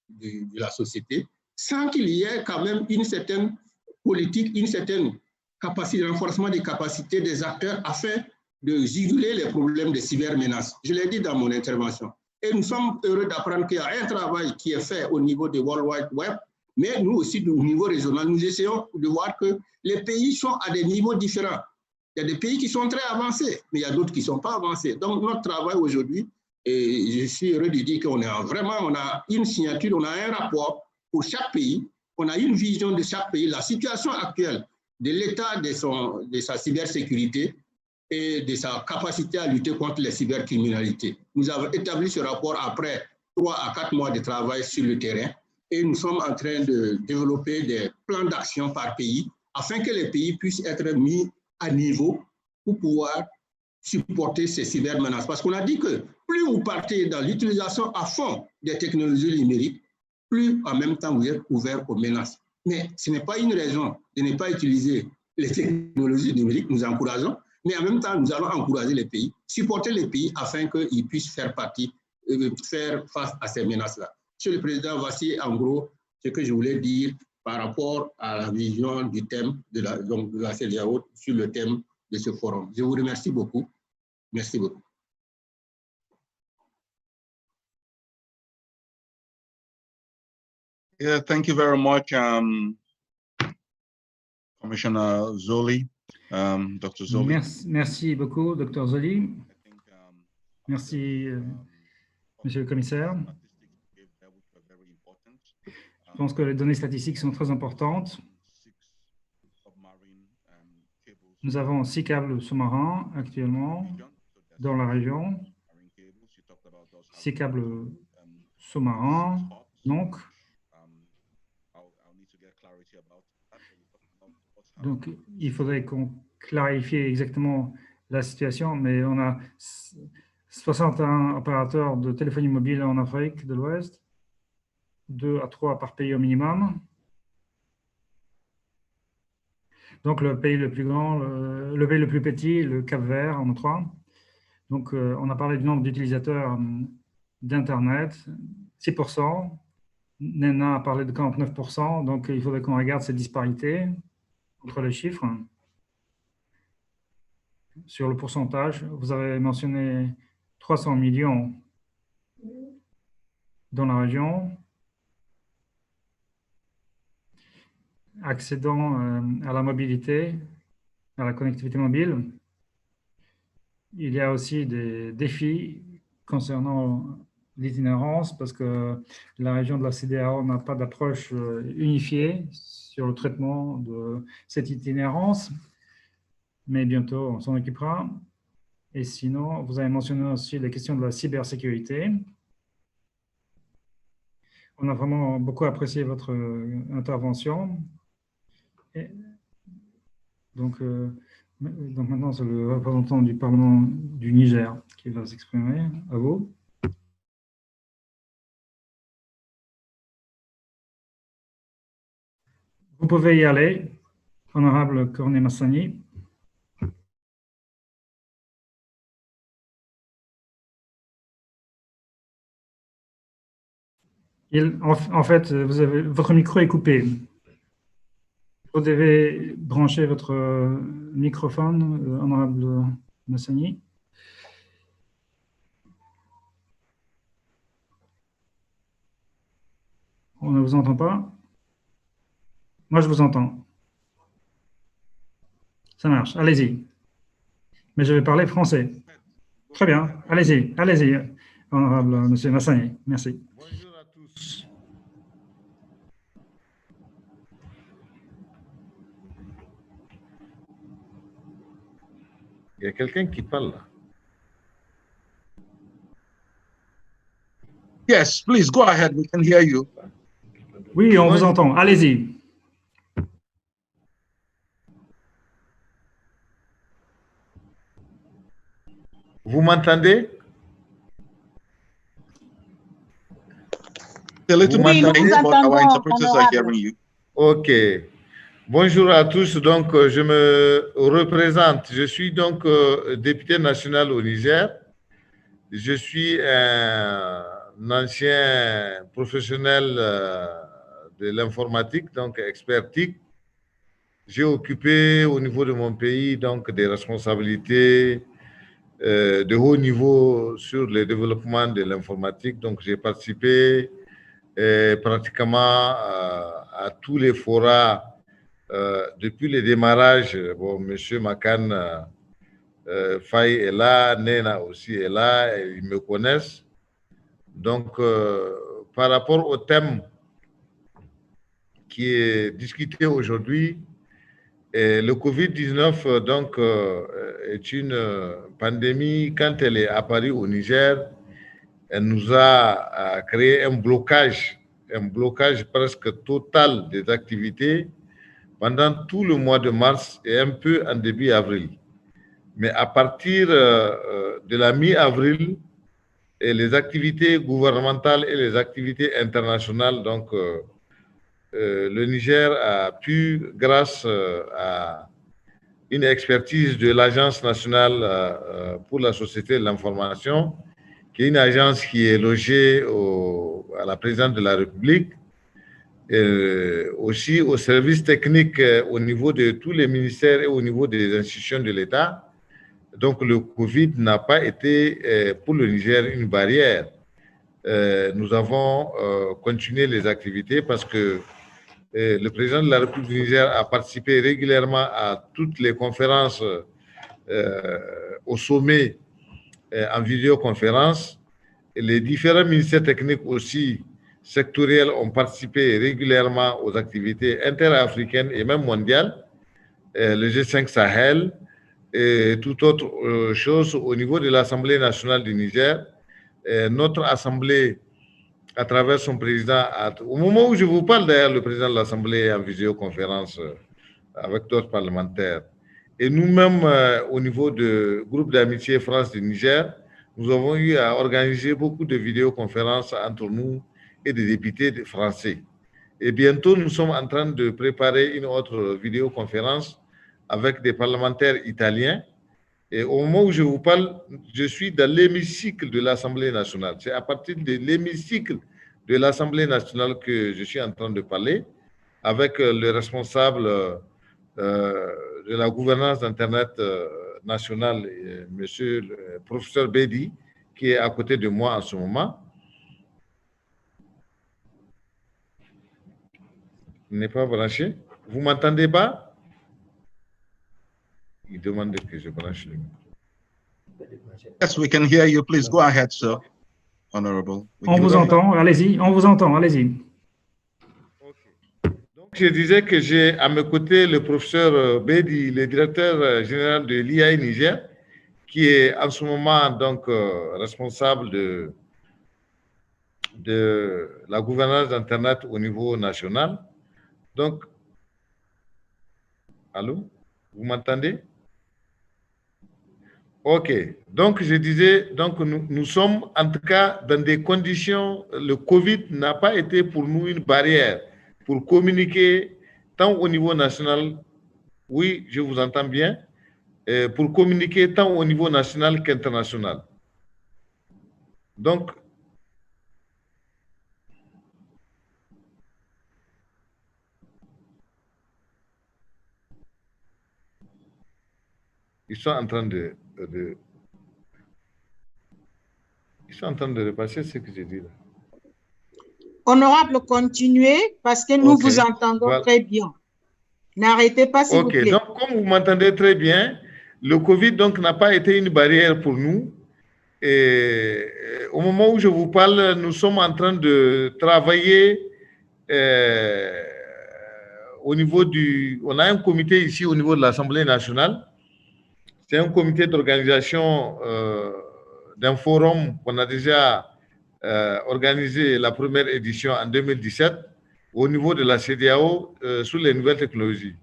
de la société, sans qu'il y ait quand même une certaine politique, une certaine capacité, renforcement des capacités des acteurs afin de juguler les problèmes de cybermenaces. Je l'ai dit dans mon intervention. Et nous sommes heureux d'apprendre qu'il y a un travail qui est fait au niveau de World Wide Web, mais nous aussi, au niveau régional, nous essayons de voir que les pays sont à des niveaux différents. Il y a des pays qui sont très avancés, mais il y a d'autres qui ne sont pas avancés. Donc, notre travail aujourd'hui, et je suis heureux de dire qu'on on a une signature, on a un rapport pour chaque pays, on a une vision de chaque pays, la situation actuelle de l'état de sa cybersécurité et de sa capacité à lutter contre les cybercriminalités. Nous avons établi ce rapport après 3 à 4 mois de travail sur le terrain et nous sommes en train de développer des plans d'action par pays afin que les pays puissent être mis à niveau pour pouvoir supporter ces cybermenaces. Parce qu'on a dit que plus vous partez dans l'utilisation à fond des technologies numériques, plus en même temps vous êtes ouvert aux menaces. Mais ce n'est pas une raison de ne pas utiliser les technologies numériques, nous encourageons, mais en même temps, nous allons encourager les pays, supporter les pays afin qu'ils puissent faire face à ces menaces-là. Monsieur le Président, voici en gros ce que je voulais dire par rapport à la vision du thème de la CEDEAO sur le thème de ce forum. Je vous remercie beaucoup. Merci beaucoup. Yeah, thank you very much, Commissioner Zoli, Dr. Zoli. Merci beaucoup, Dr. Zoli. Merci, Monsieur le Commissaire. Je pense que les données statistiques sont très importantes. Nous avons 6 câbles sous-marins actuellement dans la région. 6 câbles sous-marins, donc. Donc, il faudrait qu'on clarifie exactement la situation, mais on a 61 opérateurs de téléphonie mobile en Afrique de l'Ouest, 2 à 3 par pays au minimum. Donc, le pays le plus grand, le pays le plus petit, le Cap-Vert, en a 3. Donc, on a parlé du nombre d'utilisateurs d'Internet, 6%. Nena a parlé de 49%, donc il faudrait qu'on regarde cette disparité entre les chiffres. Sur le pourcentage, vous avez mentionné 300 millions dans la région, accédant à la mobilité, à la connectivité mobile. Il y a aussi des défis concernant l'itinérance, parce que la région de la CEDEAO n'a pas d'approche unifiée sur le traitement de cette itinérance, mais bientôt on s'en occupera. Et sinon, vous avez mentionné aussi les questions de la cybersécurité. On a vraiment beaucoup apprécié votre intervention. Et donc maintenant, c'est le représentant du Parlement du Niger qui va s'exprimer. À vous. Vous pouvez y aller, honorable Corné Massani. En fait, votre micro est coupé. Vous devez brancher votre microphone, honorable Massani. On ne vous entend pas? Moi, je vous entends. Ça marche, allez-y. Mais je vais parler français. Très bien, allez-y, honorable monsieur Massani. Merci. Bonjour à tous. Il y a quelqu'un qui parle là. Yes, please go ahead. We can hear you. Oui, on vous entend. Allez-y. Vous m'entendez? A little Oui, bit nous faint, but our interpreters are honorable. hearing you. Ok. Bonjour à tous. Donc, je me représente. Je suis donc député national au Niger. Je suis un ancien professionnel de l'informatique, donc expert TIC. J'ai occupé au niveau de mon pays donc des responsabilités de haut niveau sur le développement de l'informatique. Donc, j'ai participé pratiquement à tous les forats depuis le démarrage. Bon, M. Makan Faye est là, Nena aussi est là, et ils me connaissent. Donc, par rapport au thème qui est discuté aujourd'hui, le Covid-19 donc, est une pandémie. Quand elle est apparue au Niger, elle nous a créé un blocage presque total des activités pendant tout le mois de mars et un peu en début avril. Mais à partir de la mi-avril, les activités gouvernementales et les activités internationales, donc le Niger a pu, grâce à une expertise de l'Agence nationale pour la société de l'information, qui est une agence qui est logée à la présidence de la République, aussi aux services techniques au niveau de tous les ministères et au niveau des institutions de l'État. Donc, le Covid n'a pas été pour le Niger une barrière. Nous avons continué les activités parce que le président de la République du Niger a participé régulièrement à toutes les conférences au sommet en vidéoconférence. Et les différents ministères techniques aussi sectoriels ont participé régulièrement aux activités interafricaines et même mondiales, le G5 Sahel et toute autre chose au niveau de l'Assemblée nationale du Niger. Notre Assemblée, à travers son président, au moment où je vous parle d'ailleurs, le président de l'Assemblée est en visioconférence avec d'autres parlementaires. Et nous-mêmes, au niveau du groupe d'amitié France du Niger, nous avons eu à organiser beaucoup de vidéoconférences entre nous et des députés français. Et bientôt, nous sommes en train de préparer une autre vidéoconférence avec des parlementaires italiens. Et au moment où je vous parle, je suis dans l'hémicycle de l'Assemblée nationale. C'est à partir de l'hémicycle de l'Assemblée nationale que je suis en train de parler avec le responsable de la gouvernance d'Internet nationale, monsieur le professeur Bedi, qui est à côté de moi en ce moment. Il n'est pas branché. Vous ne m'entendez pas? Il demande que je branche le micro. Yes, we can hear you. Please go ahead, sir. Honorable. On vous entend, allez-y, on vous entend, allez-y. Donc, je disais que j'ai à mes côtés le professeur Bedi, le directeur général de l'IAI Niger, qui est en ce moment donc responsable de la gouvernance d'Internet au niveau national. Donc, allô, vous m'entendez? OK. Donc, je disais, donc nous sommes en tout cas dans des conditions, le Covid n'a pas été pour nous une barrière pour communiquer tant au niveau national, oui, je vous entends bien, pour communiquer tant au niveau national qu'international. Donc, ils sont en train de repasser ce que j'ai dit là. Honorable, continuez parce que nous Okay. vous entendons Voilà. très bien. N'arrêtez pas, s'il vous OK. plaît. Donc, comme vous m'entendez très bien, le Covid donc n'a pas été une barrière pour nous. Et au moment où je vous parle, nous sommes en train de travailler au niveau du... On a un comité ici au niveau de l'Assemblée nationale. C'est un comité d'organisation d'un forum qu'on a déjà organisé la première édition en 2017 au niveau de la CEDEAO sur les nouvelles technologies.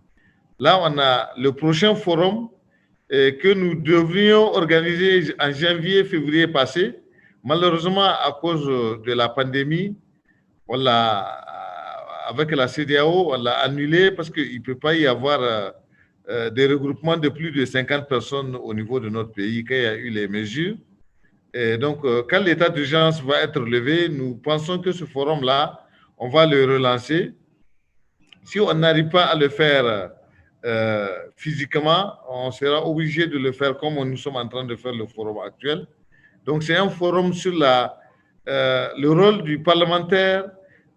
Là, on a le prochain forum que nous devrions organiser en janvier-février passé. Malheureusement, à cause de la pandémie, avec la CEDEAO, on l'a annulé parce qu'il ne peut pas y avoir des regroupements de plus de 50 personnes au niveau de notre pays quand il y a eu les mesures. Et donc, quand l'état d'urgence va être levé, nous pensons que ce forum-là, on va le relancer. Si on n'arrive pas à le faire physiquement, on sera obligé de le faire comme nous sommes en train de faire le forum actuel. Donc, c'est un forum sur le rôle du parlementaire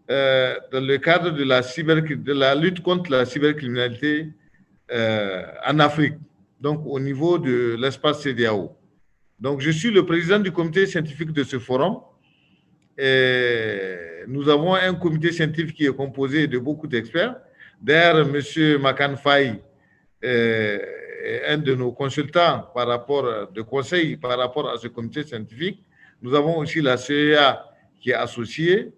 dans le cadre de la lutte contre la cybercriminalité en Afrique, donc au niveau de l'espace CEDEAO. Donc, je suis le président du comité scientifique de ce forum. Et nous avons un comité scientifique qui est composé de beaucoup d'experts. D'ailleurs, M. Makan Faye est un de nos consultants de conseil par rapport à ce comité scientifique. Nous avons aussi la CEA qui est associée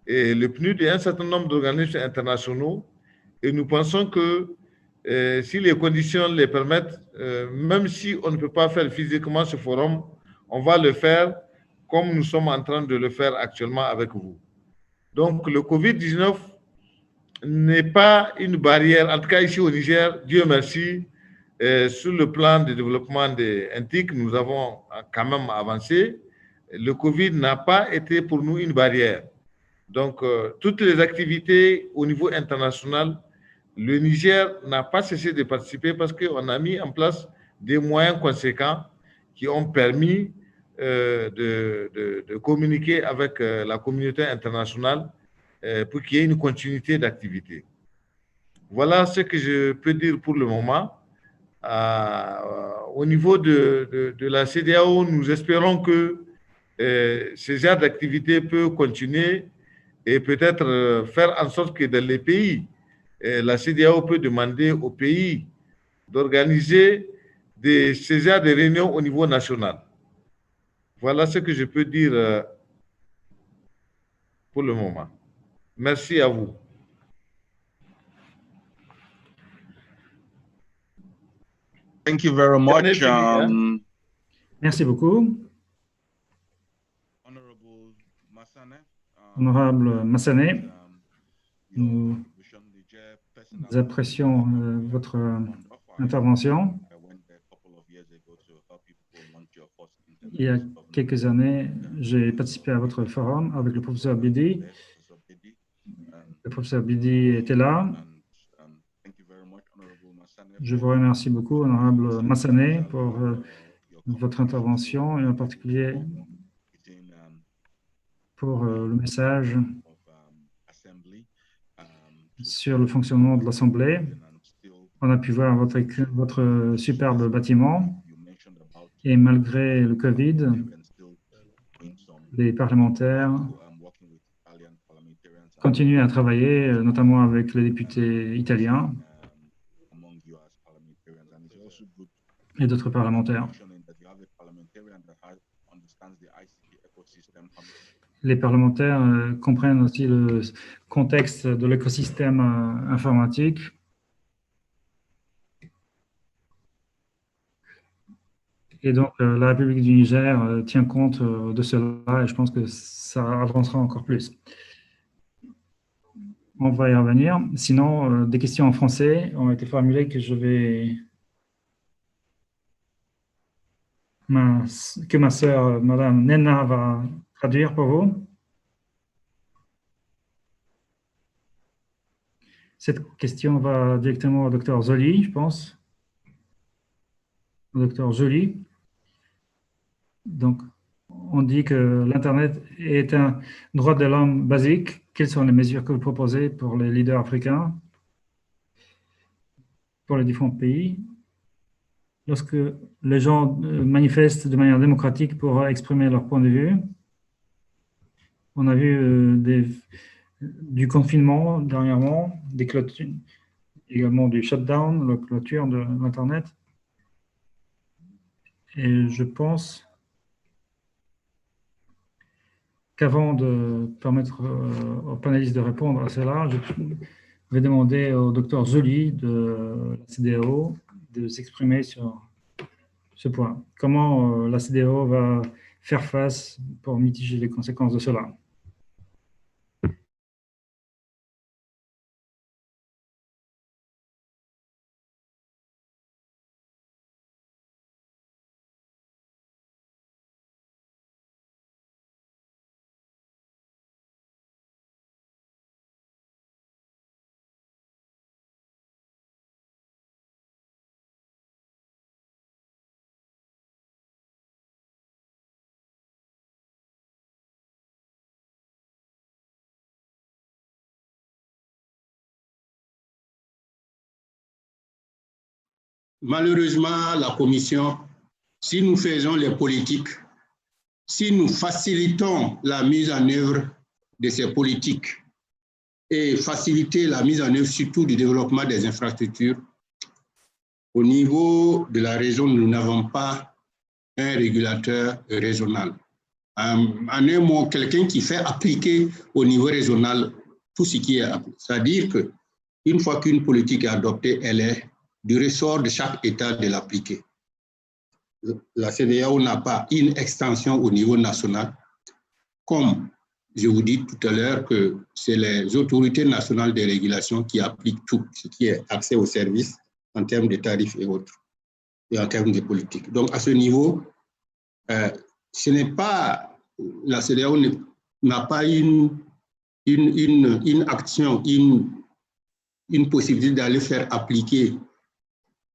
et le PNUD et un certain nombre d'organismes internationaux. Et nous pensons que si les conditions les permettent, même si on ne peut pas faire physiquement ce forum, on va le faire comme nous sommes en train de le faire actuellement avec vous. Donc, le Covid-19 n'est pas une barrière, en tout cas ici au Niger, Dieu merci, sur le plan de développement des NTIC, nous avons quand même avancé. Le Covid n'a pas été pour nous une barrière. Donc, toutes les activités au niveau international, le Niger n'a pas cessé de participer parce qu'on a mis en place des moyens conséquents qui ont permis de communiquer avec la communauté internationale pour qu'il y ait une continuité d'activité. Voilà ce que je peux dire pour le moment. Au niveau de la CEDEAO, nous espérons que ce genre d'activité peut continuer et peut-être faire en sorte que dans les pays, la CEDEAO peut demander aux pays d'organiser ce genre de réunions au niveau national. Voilà ce que je peux dire pour le moment. Merci à vous. Thank you very much. Merci beaucoup. Honorable Massané, nous apprécions votre intervention. Il y a quelques années, j'ai participé à votre forum avec le professeur Bidi. Le professeur Bidi était là. Je vous remercie beaucoup, honorable Massané, pour votre intervention et en particulier pour le message sur le fonctionnement de l'Assemblée. On a pu voir votre superbe bâtiment et malgré le Covid, les parlementaires continuent à travailler, notamment avec les députés italiens et d'autres parlementaires. Les parlementaires comprennent aussi le contexte de l'écosystème informatique. Et donc, la République du Niger tient compte de cela et je pense que ça avancera encore plus. On va y revenir. Sinon, des questions en français ont été formulées que je vais... que ma sœur, Madame Nena, va traduire pour vous. Cette question va directement au docteur Zoli, je pense. Au docteur Zoli. Donc, on dit que l'Internet est un droit de l'homme basique. Quelles sont les mesures que vous proposez pour les leaders africains, pour les différents pays, lorsque les gens manifestent de manière démocratique pour exprimer leur point de vue? On a vu du confinement dernièrement, des clôtures, également du shutdown, la clôture de l'Internet. Et je pense qu'avant de permettre aux panélistes de répondre à cela, je vais demander au docteur Zoli de la CEDEAO de s'exprimer sur ce point. Comment la CEDEAO va faire face pour mitiger les conséquences de cela? Malheureusement, la Commission, si nous faisons les politiques, si nous facilitons la mise en œuvre de ces politiques et faciliter la mise en œuvre surtout du développement des infrastructures, au niveau de la région, nous n'avons pas un régulateur régional. En un mot, quelqu'un qui fait appliquer au niveau régional tout ce qui est appliqué. C'est-à-dire qu'une fois qu'une politique est adoptée, elle est du ressort de chaque État de l'appliquer. La CEDEAO n'a pas une extension au niveau national, comme je vous dis tout à l'heure que c'est les autorités nationales de régulation qui appliquent tout ce qui est accès aux services en termes de tarifs et autres, et en termes de politique. Donc à ce niveau, ce n'est pas, la CEDEAO n'a pas une une action, une possibilité d'aller faire appliquer,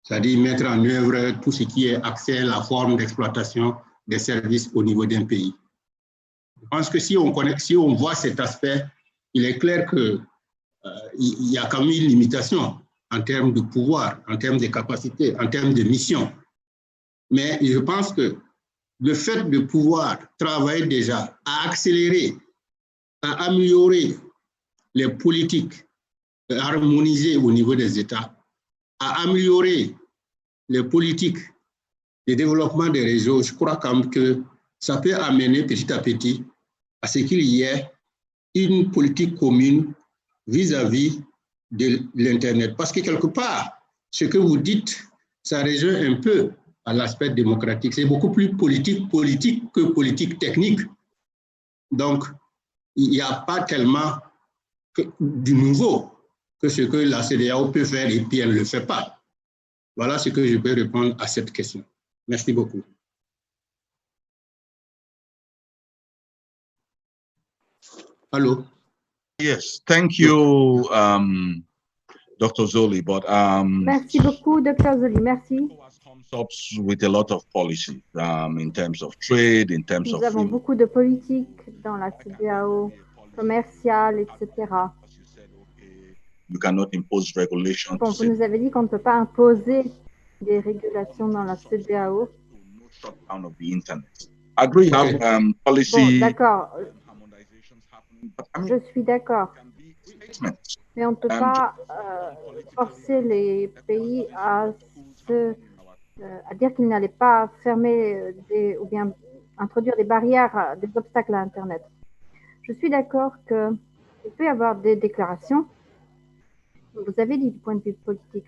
c'est-à-dire mettre en œuvre tout ce qui est accès à la forme d'exploitation des services au niveau d'un pays. Je pense que si on voit cet aspect, il est clair qu'il y a quand même une limitation en termes de pouvoir, en termes de capacité, en termes de mission. Mais je pense que le fait de pouvoir travailler déjà à accélérer, à améliorer les politiques harmonisées au niveau des États, à améliorer les politiques de développement des réseaux, je crois quand même que ça peut amener petit à petit à ce qu'il y ait une politique commune vis-à-vis de l'Internet. Parce que quelque part, ce que vous dites, ça rejoint un peu à l'aspect démocratique. C'est beaucoup plus politique que politique technique. Donc, il n'y a pas tellement du nouveau que ce que la CEDEAO peut faire et puis elle ne le fait pas. Voilà ce que je peux répondre à cette question. Merci beaucoup. Allô? Yes, thank you, Dr. Zoli. But Merci beaucoup, Dr. Zoli. Merci. comes up with a lot of policy in terms of trade, in terms Nous of avons beaucoup de politiques dans la CEDEAO, commerciale, etc. you cannot impose regulations. Bon, vous nous avez dit qu'on ne peut pas imposer des régulations dans la CEDEAO. Shutdown of the internet. I agree. You have Bon, policy. d'accord, Harmonizations happening, but I mean, je suis d'accord. can be statements. Mais on ne peut pas forcer les pays à dire qu'ils n'allaient pas fermer ou bien introduire des barrières, des obstacles à Internet. Je suis d'accord qu'il peut y avoir des déclarations. Vous avez dit du point de vue politique.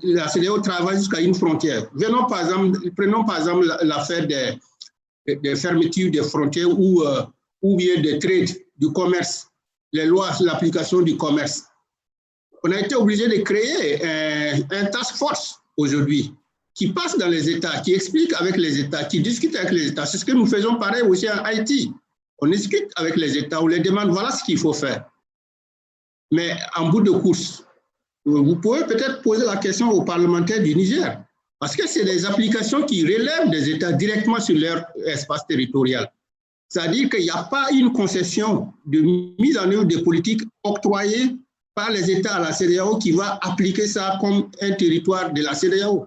La CEDEAO travaille jusqu'à une frontière. Prenons par exemple l'affaire des fermetures des frontières ou bien des trades, du commerce, les lois sur l'application du commerce. On a été obligé de créer un task force aujourd'hui qui passe dans les États, qui explique avec les États, qui discute avec les États. C'est ce que nous faisons pareil aussi en Haïti. On discute avec les États, on les demande, voilà ce qu'il faut faire. Mais en bout de course, vous pouvez peut-être poser la question aux parlementaires du Niger, parce que c'est des applications qui relèvent des États directement sur leur espace territorial. C'est-à-dire qu'il n'y a pas une concession de mise en œuvre des politiques octroyées par les États à la CEDEAO qui va appliquer ça comme un territoire de la CEDEAO.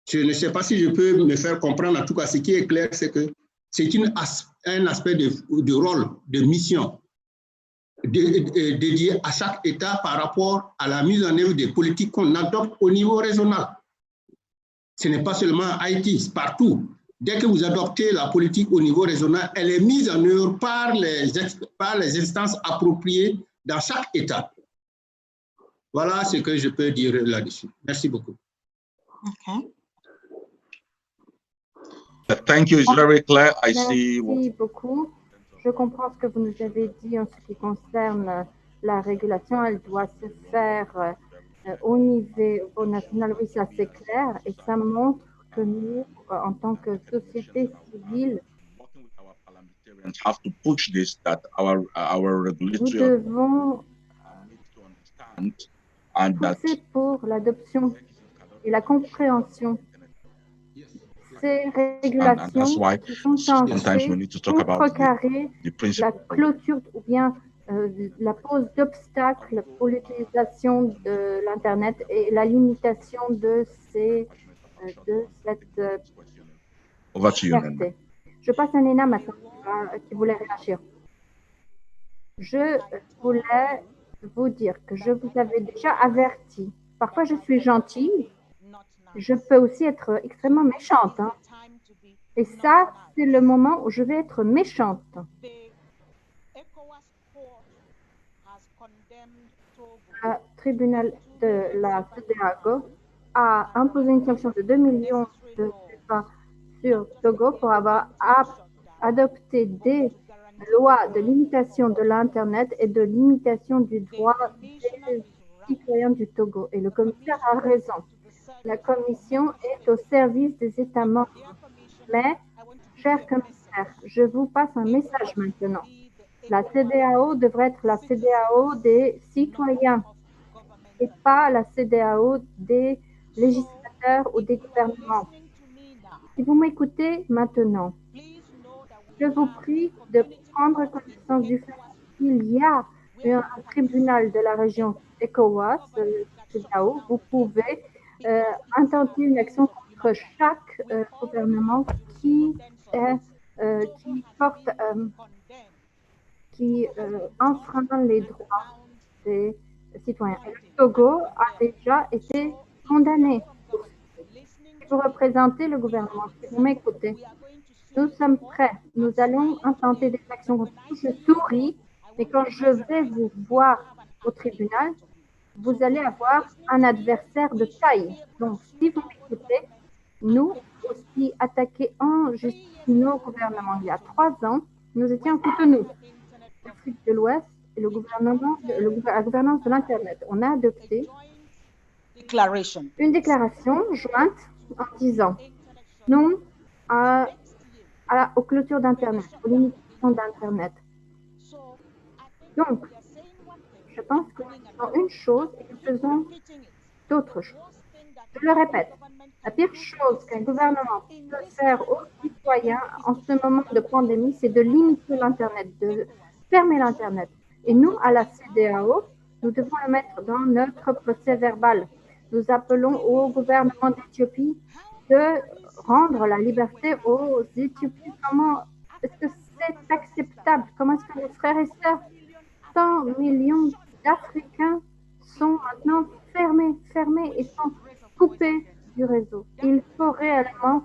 Je ne sais pas si je peux me faire comprendre. En tout cas, ce qui est clair, c'est que c'est un aspect de rôle, de mission dédié à chaque État par rapport à la mise en œuvre des politiques qu'on adopte au niveau régional. Ce n'est pas seulement Haïti, c'est partout. Dès que vous adoptez la politique au niveau régional, elle est mise en œuvre par les instances appropriées dans chaque État. Voilà ce que je peux dire là-dessus. Merci beaucoup. Okay. Thank you. It's very clear. I see. Merci beaucoup. Je comprends ce que vous nous avez dit en ce qui concerne la régulation. Elle doit se faire au niveau national. Oui, ça c'est clair. Et ça montre que nous, en tant que société civile, Have to push this that our nous regulatory devons and that pousser pour l'adoption et la compréhension. Ces régulations why qui sont sometimes censées we need to talk about contrecarrer the la principle. clôture ou bien la pose d'obstacles pour l'utilisation de l'Internet et la limitation de cette Over to you, Nana. liberté. Je passe à Nina maintenant qui voulait réagir. Je voulais vous dire que je vous avais déjà averti. Parfois, je suis gentille. Je peux aussi être extrêmement méchante. Hein. Et ça, c'est le moment où je vais être méchante. Le tribunal de la CEDEAO a imposé une sanction de 2 millions de CFA sur Togo pour avoir adopté des lois de limitation de l'Internet et de limitation du droit des citoyens du Togo. Et le commissaire a raison. La Commission est au service des États membres. Mais, cher commissaire, je vous passe un message maintenant. La CEDEAO devrait être la CEDEAO des citoyens et pas la CEDEAO des législateurs ou des gouvernements. Si vous m'écoutez maintenant, je vous prie de prendre connaissance du fait qu'il y a un tribunal de la région ECOWAS, CEDEAO. Vous pouvez intenter une action contre chaque gouvernement qui enfreint les droits des citoyens. Et le Togo a déjà été condamné. Si vous représentez le gouvernement, si vous m'écoutez, nous sommes prêts. Nous allons intenter des actions contre vous. Je souris, mais quand je vais vous voir au tribunal, vous allez avoir un adversaire de taille. Donc, si vous m'écoutez, nous aussi attaqué en justice nos gouvernements. Il y a 3 ans, nous étions à Cotonou, l'Afrique de l'Ouest et la gouvernance de l'Internet. On a adopté une déclaration jointe en disant non aux clôtures d'Internet, aux limitations d'Internet. Donc, je pense que nous faisons une chose et nous faisons d'autres choses. Je le répète, la pire chose qu'un gouvernement peut faire aux citoyens en ce moment de pandémie, c'est de limiter l'Internet, de fermer l'Internet. Et nous, à la CEDEAO, nous devons le mettre dans notre procès verbal. Nous appelons au gouvernement d'Éthiopie de rendre la liberté aux Éthiopiens. Comment est-ce que c'est acceptable? Comment est-ce que les frères et sœurs, 100 millions d'Africains sont maintenant fermés et sont coupés du réseau? Il faut réellement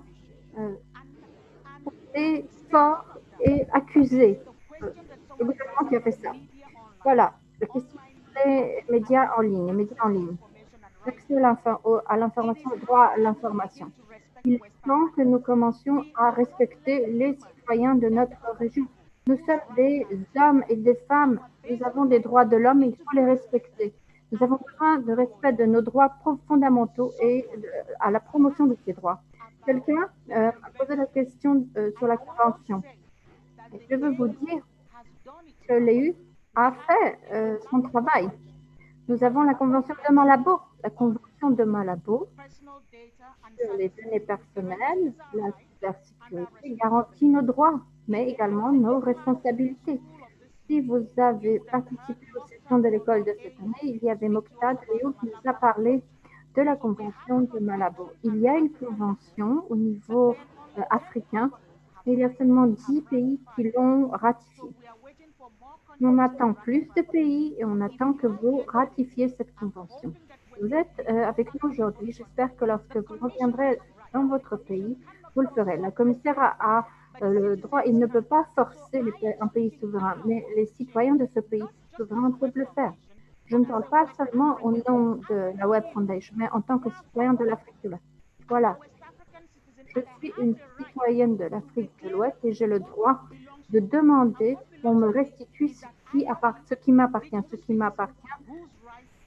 être fort et accuser le gouvernement qui a fait ça. Voilà, la question des médias en ligne, l'accès à l'information, le droit à l'information. Il est temps que nous commencions à respecter les citoyens de notre région. Nous sommes des hommes et des femmes. Nous avons des droits de l'homme et il faut les respecter. Nous avons besoin de respect de nos droits fondamentaux et à la promotion de ces droits. Quelqu'un a posé la question sur la convention. Et je veux vous dire que l'EU a fait son travail. Nous avons la convention de Malabo. La convention de Malabo sur les données personnelles, la cybersécurité garantit nos droits, mais également nos responsabilités. Si vous avez participé aux sessions de l'école de cette année, il y avait Mokhtar Driou qui nous a parlé de la convention de Malabo. Il y a une convention au niveau africain, mais il y a seulement 10 pays qui l'ont ratifiée. On attend plus de pays et on attend que vous ratifiez cette convention. Vous êtes avec nous aujourd'hui. J'espère que lorsque vous reviendrez dans votre pays, vous le ferez. La commissaire a le droit, il ne peut pas forcer un pays souverain, mais les citoyens de ce pays souverain peuvent le faire. Je ne parle pas seulement au nom de la Web Foundation, mais en tant que citoyen de l'Afrique de l'Ouest. Voilà. Je suis une citoyenne de l'Afrique de l'Ouest et j'ai le droit de demander qu'on me restitue ce qui m'appartient. Ce qui m'appartient,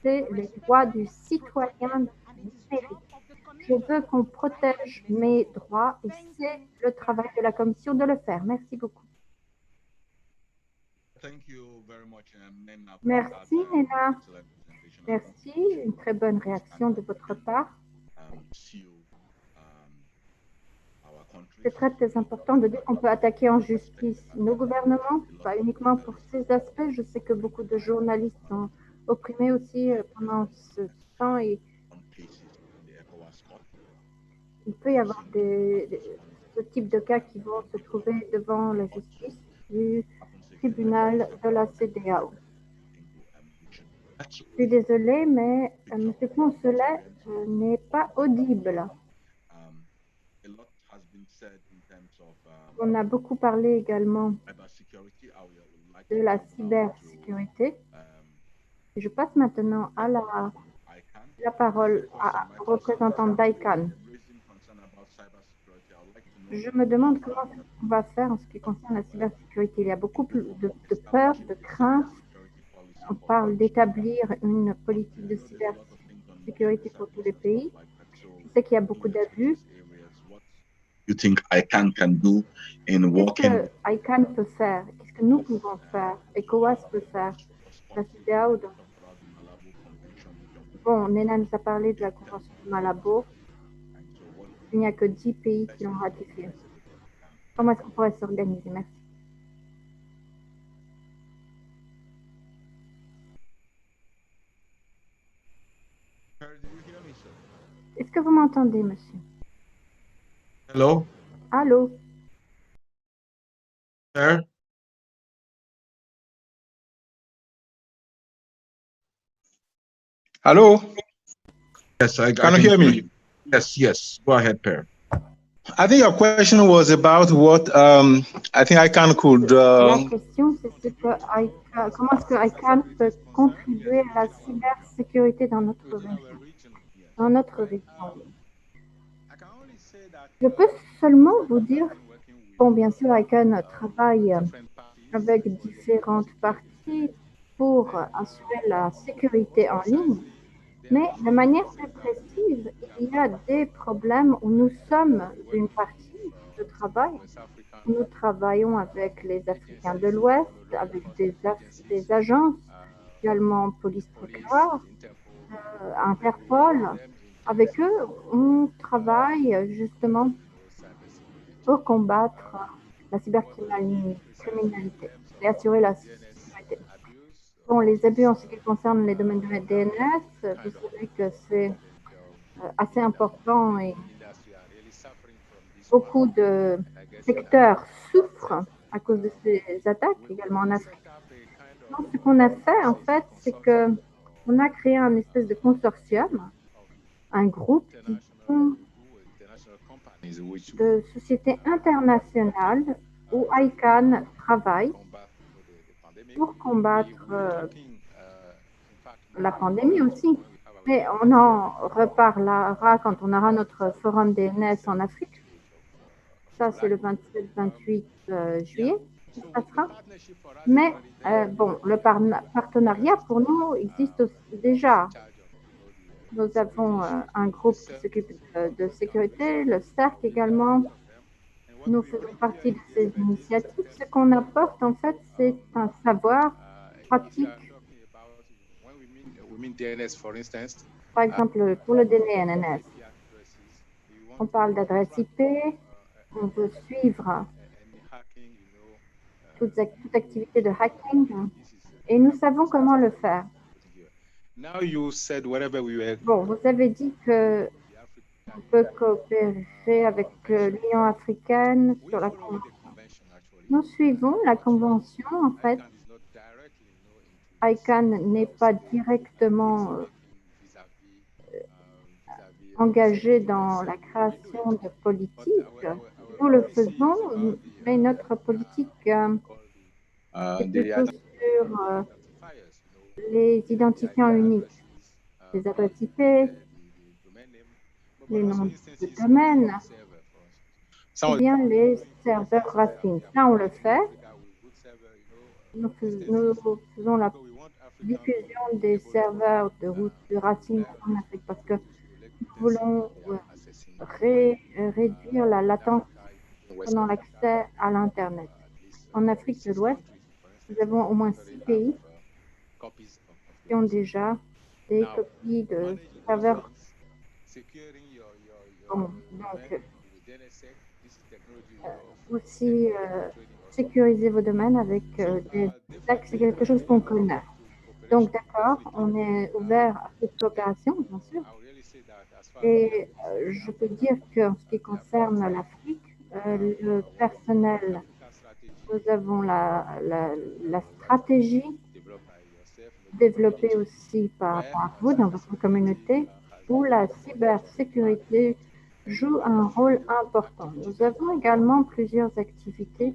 c'est les droits du citoyen numérique. Je veux qu'on protège mes droits et c'est le travail de la Commission de le faire. Merci beaucoup. Merci, Nena. Merci, une très bonne réaction de votre part. C'est très important de dire qu'on peut attaquer en justice nos gouvernements, pas uniquement pour ces aspects. Je sais que beaucoup de journalistes sont opprimés aussi pendant ce temps et il peut y avoir des ce type de cas qui vont se trouver devant la justice du tribunal de la CEDEAO. Je suis désolée, mais M. Poncelet n'est pas audible. On a beaucoup parlé également de la cybersécurité. Je passe maintenant à la parole au représentant d'ICANN. Je me demande comment on va faire en ce qui concerne la cybersécurité. Il y a beaucoup de peur, de crainte. On parle d'établir une politique de cybersécurité pour tous les pays. Je sais qu'il y a beaucoup d'abus. You think ICANN can do in Qu'est-ce working? que ICANN peut faire? Qu'est-ce que nous pouvons faire? ECOWAS peut faire? La CEDEAO. Bon, Nena nous a parlé de la Convention de Malabo. Il n'y a que 10 pays qui l'ont ratifiée. Comment est-ce qu'on pourrait s'organiser? Merci. Est-ce que vous m'entendez, monsieur? Hello, Allô? sir. Hello, Yes, I can you hear me? Yes. Go ahead, Per. I think your question was about what I think ICANN could. La question, c'est comment est-ce que ICANN peut contribuer à la cybersécurité dans notre région. Je peux seulement vous dire, bon, bien sûr, ICANN travaille avec différentes parties pour assurer la sécurité en ligne, mais de manière plus précise, il y a des problèmes où nous sommes une partie de travail. Nous travaillons avec les Africains de l'Ouest, avec des agences, également Police Procureur, Interpol. Avec eux, on travaille justement pour combattre la cybercriminalité et assurer la sécurité. Bon, les abus en ce qui concerne les domaines de DNS, vous savez que c'est assez important et beaucoup de secteurs souffrent à cause de ces attaques, également en Afrique. Donc, ce qu'on a fait, en fait, c'est qu'on a créé un espèce de consortium, un groupe de sociétés internationales où ICANN travaille pour combattre la pandémie aussi. Mais on en reparlera quand on aura notre forum DNS en Afrique. Ça, c'est le 27-28 juillet qui se passera. Mais bon, le partenariat pour nous existe déjà. Nous avons un groupe qui s'occupe de sécurité, le CERC également. Nous faisons partie de ces initiatives. Ce qu'on apporte, en fait, c'est un savoir pratique. Par exemple, pour le DNS, on parle d'adresse IP, on veut suivre toute activité de hacking et nous savons comment le faire. Bon, vous avez dit que on peut coopérer avec l'Union africaine sur la convention. Nous suivons la convention, en fait. ICANN n'est pas directement engagé dans la création de politiques. Nous le faisons, mais notre politique est plutôt sur les identifiants uniques, les adresses IP, les noms de domaine, ou bien les serveurs racines. Ça, on le fait. Nous faisons la diffusion des serveurs de racines en Afrique parce que nous voulons réduire la latence dans l'accès à l'Internet. En Afrique de l'Ouest, nous avons au moins 6 pays qui ont déjà des copies de serveurs. Bon, donc, aussi sécuriser vos domaines avec des attaques, c'est quelque chose qu'on connaît. Donc, d'accord, on est ouvert à cette coopération, bien sûr. Et je peux dire qu'en ce qui concerne l'Afrique, le personnel, nous avons la stratégie développée aussi par vous dans votre communauté, où la cybersécurité joue un rôle important. Nous avons également plusieurs activités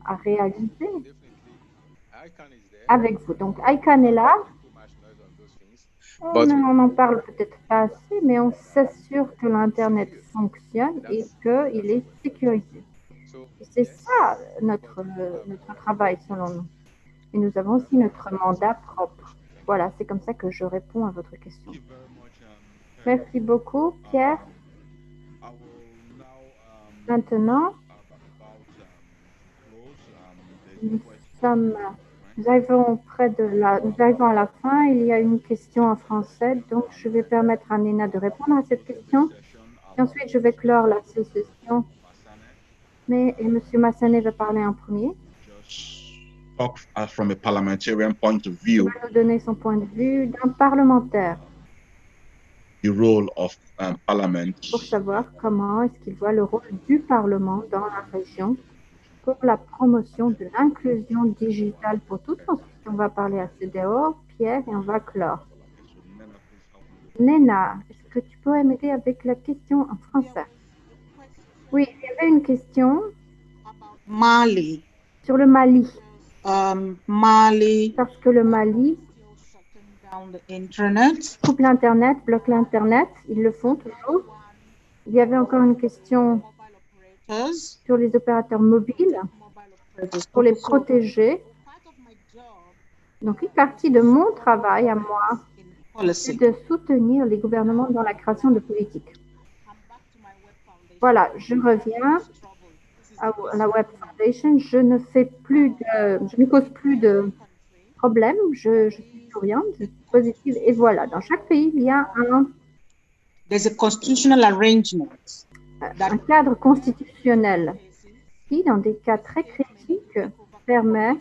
à réaliser avec vous. Donc, ICANN est là. On n'en parle peut-être pas assez, mais on s'assure que l'Internet fonctionne et qu'il est sécurisé. C'est ça notre travail, selon nous. Et nous avons aussi notre mandat propre. Voilà, c'est comme ça que je réponds à votre question. Merci beaucoup, Pierre. Maintenant, nous arrivons à la fin. Il y a une question en français, donc je vais permettre à Nena de répondre à cette question. Et ensuite, je vais clore la session. Mais M. Massanet va parler en premier. Talk from a parliamentarian point of view. Il va nous donner son point de vue d'un parlementaire. The role of parliament. Pour savoir comment est-ce qu'il voit le rôle du Parlement dans la région pour la promotion de l'inclusion digitale pour tous. Ensuite, on va parler à CDO, Pierre, et on va clore. Nena, est-ce que tu pourrais m'aider avec la question en français? Oui, il y avait une question Mali. Sur le Mali. Mali. Parce que le Mali coupe l'Internet, bloque l'Internet. Ils le font toujours. Il y avait encore une question sur les opérateurs mobiles pour les protéger. Donc, une partie de mon travail à moi, c'est de soutenir les gouvernements dans la création de politiques. Voilà, je reviens à la Web Foundation. Je ne cause plus de problèmes. Je suis souriante, je suis positive. Et voilà, dans chaque pays, il y a un cadre constitutionnel qui, dans des cas très critiques, permet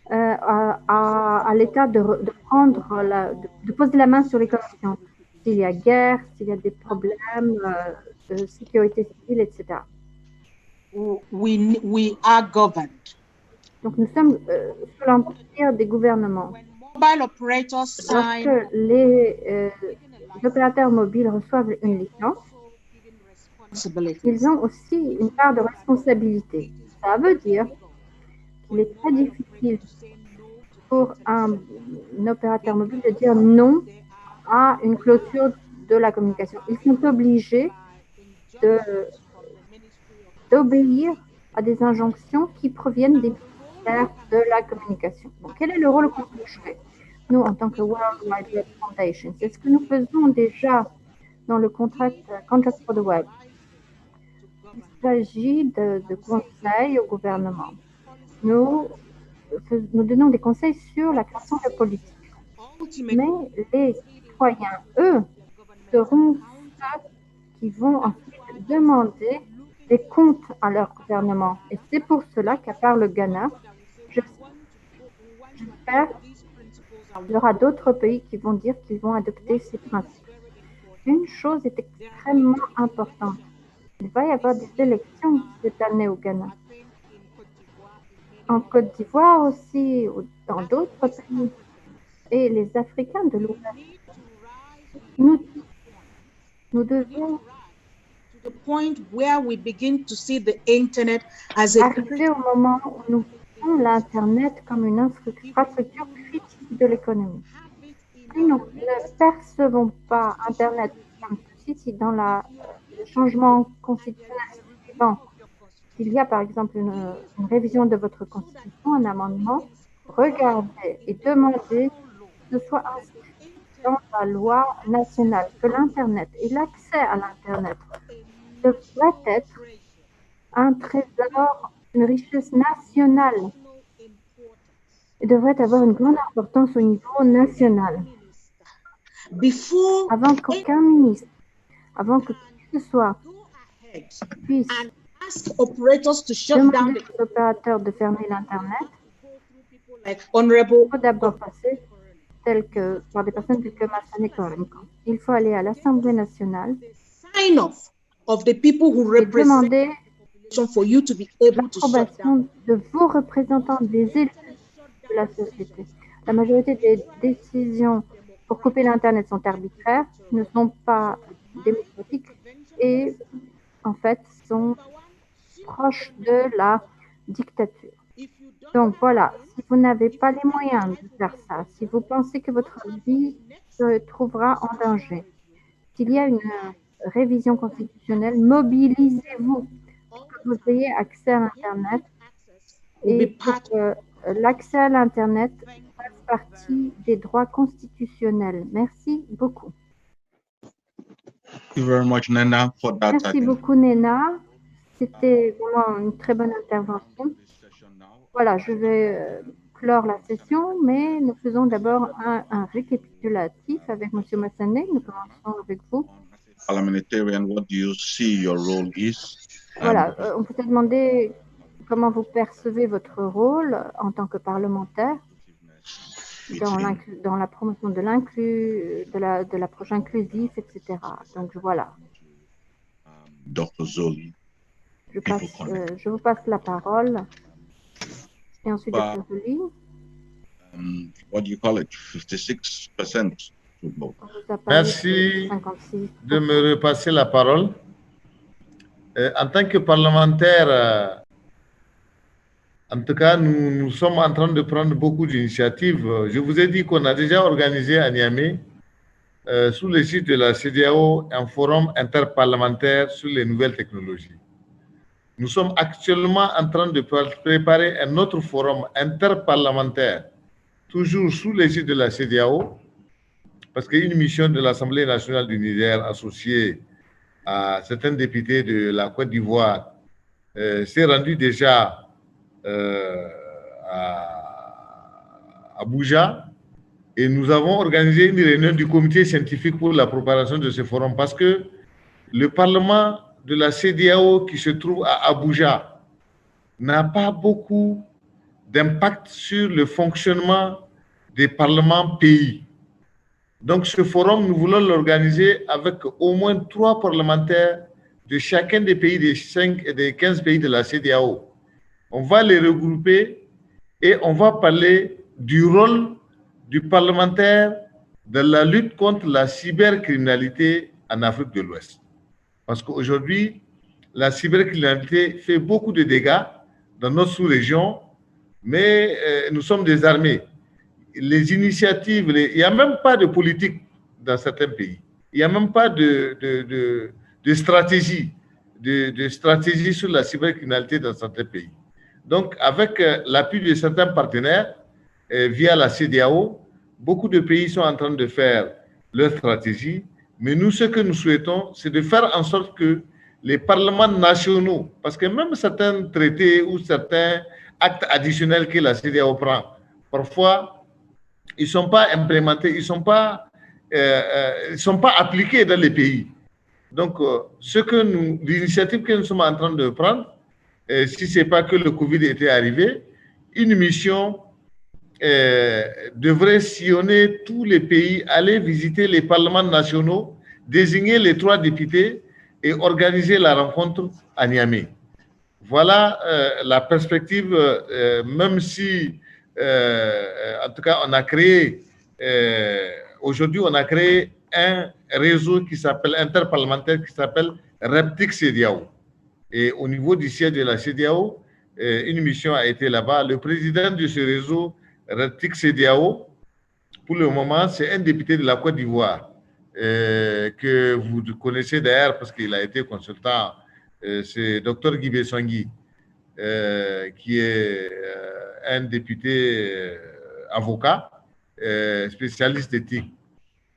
à l'État de poser la main sur les commissions. S'il y a guerre, s'il y a des problèmes de sécurité civile, etc. We are governed. Donc, nous sommes sous l'empire des gouvernements. Lorsque les opérateurs mobiles reçoivent une licence, ils ont aussi une part de responsabilité. Ça veut dire qu'il est très difficile pour un opérateur mobile de dire non à une clôture de la communication. Ils sont obligés d'obéir à des injonctions qui proviennent des ministères de la communication. Donc, quel est le rôle qu'on peut jouer, nous, en tant que World Wide Web Foundation? C'est ce que nous faisons déjà dans le Contract for the Web. Il s'agit de conseils au gouvernement. Nous donnons des conseils sur la création de politiques. Mais les citoyens, eux, seront ceux qui vont ensuite demander des comptes à leur gouvernement. Et c'est pour cela qu'à part le Ghana, j'espère qu'il y aura d'autres pays qui vont dire qu'ils vont adopter ces principes. Une chose est extrêmement importante. Il va y avoir des élections cette année au Ghana. En Côte d'Ivoire aussi, ou dans d'autres pays. Et les Africains de l'Ouest, nous devons arriver au moment où nous voyons l'Internet comme une infrastructure critique de l'économie. Si nous ne percevons pas Internet comme ceci dans le changement constitutionnel suivant, s'il y a par exemple une révision de votre constitution, un amendement, regardez et demandez que ce soit inscrit dans la loi nationale, que l'Internet et l'accès à l'Internet devrait être un trésor, une richesse nationale et devrait avoir une grande importance au niveau national. Avant qu'aucun ministre, avant que qui que ce soit puisse demander aux opérateurs de fermer l'Internet, il faut d'abord passer par des personnes telles que Massanet Korenko. Il faut aller à l'Assemblée nationale of the people who et represent demander for you to be able to shut down. l'approbation de vos représentants, des élus de la société. La majorité des décisions pour couper l'Internet sont arbitraires, ne sont pas démocratiques et en fait sont proches de la dictature. Donc voilà, si vous n'avez pas les moyens de faire ça, si vous pensez que votre vie se trouvera en danger, s'il y a une révision constitutionnelle, mobilisez-vous pour que vous ayez accès à l'Internet et pour que l'accès à l'Internet fasse partie des droits constitutionnels. Merci beaucoup. Thank you very much, Nena, for that. Merci beaucoup, Nena. C'était vraiment une très bonne intervention. Voilà, je vais clore la session, mais nous faisons d'abord un récapitulatif avec M. Massanet. Nous commençons avec vous. Parliamentarian, what do you see your role is? Voilà, on peut te demander comment vous percevez votre rôle en tant que parlementaire dans la promotion de l'approche inclusive, etc. Donc voilà. Dr. Zoli. Je vous passe la parole. Et ensuite, Dr. Zoli. What do you call it? 56% to vote. Merci de me repasser la parole. En tant que parlementaire, en tout cas, nous sommes en train de prendre beaucoup d'initiatives. Je vous ai dit qu'on a déjà organisé à Niamey, sous l'égide de la CEDEAO, un forum interparlementaire sur les nouvelles technologies. Nous sommes actuellement en train de préparer un autre forum interparlementaire, toujours sous l'égide de la CEDEAO, parce qu'une mission de l'Assemblée nationale du Niger associée à certains députés de la Côte d'Ivoire s'est rendue déjà à Abuja, et nous avons organisé une réunion du comité scientifique pour la préparation de ce forum parce que le Parlement de la CEDEAO qui se trouve à Abuja n'a pas beaucoup d'impact sur le fonctionnement des parlements pays. Donc ce forum, nous voulons l'organiser avec au moins 3 parlementaires de chacun des pays, des 5 et des 15 pays de la CEDEAO. On va les regrouper et on va parler du rôle du parlementaire dans la lutte contre la cybercriminalité en Afrique de l'Ouest. Parce qu'aujourd'hui, la cybercriminalité fait beaucoup de dégâts dans notre sous-région, mais nous sommes désarmés. Les initiatives, il n'y a même pas de politique dans certains pays. Il n'y a même pas de stratégie, de stratégie sur la cybercriminalité dans certains pays. Donc, avec l'appui de certains partenaires, via la CEDEAO, beaucoup de pays sont en train de faire leur stratégie. Mais nous, ce que nous souhaitons, c'est de faire en sorte que les parlements nationaux, parce que même certains traités ou certains actes additionnels que la CEDEAO prend, parfois, ils ne sont pas implémentés, ils ne sont pas appliqués dans les pays. Donc, l'initiative que nous sommes en train de prendre, si ce n'est pas que le Covid était arrivé, une mission devrait sillonner tous les pays, aller visiter les parlements nationaux, désigner les 3 députés et organiser la rencontre à Niamey. Voilà la perspective, même si, en tout cas, on a créé, aujourd'hui, on a créé un réseau qui s'appelle interparlementaire, qui s'appelle REPTIC CEDEAO. Et au niveau du siège de la CEDEAO, une mission a été là-bas. Le président de ce réseau, REPTIC CEDEAO, pour le moment, c'est un député de la Côte d'Ivoire, que vous connaissez d'ailleurs parce qu'il a été consultant. C'est Dr Guy Bessangui, qui est un député avocat, spécialiste d'éthique.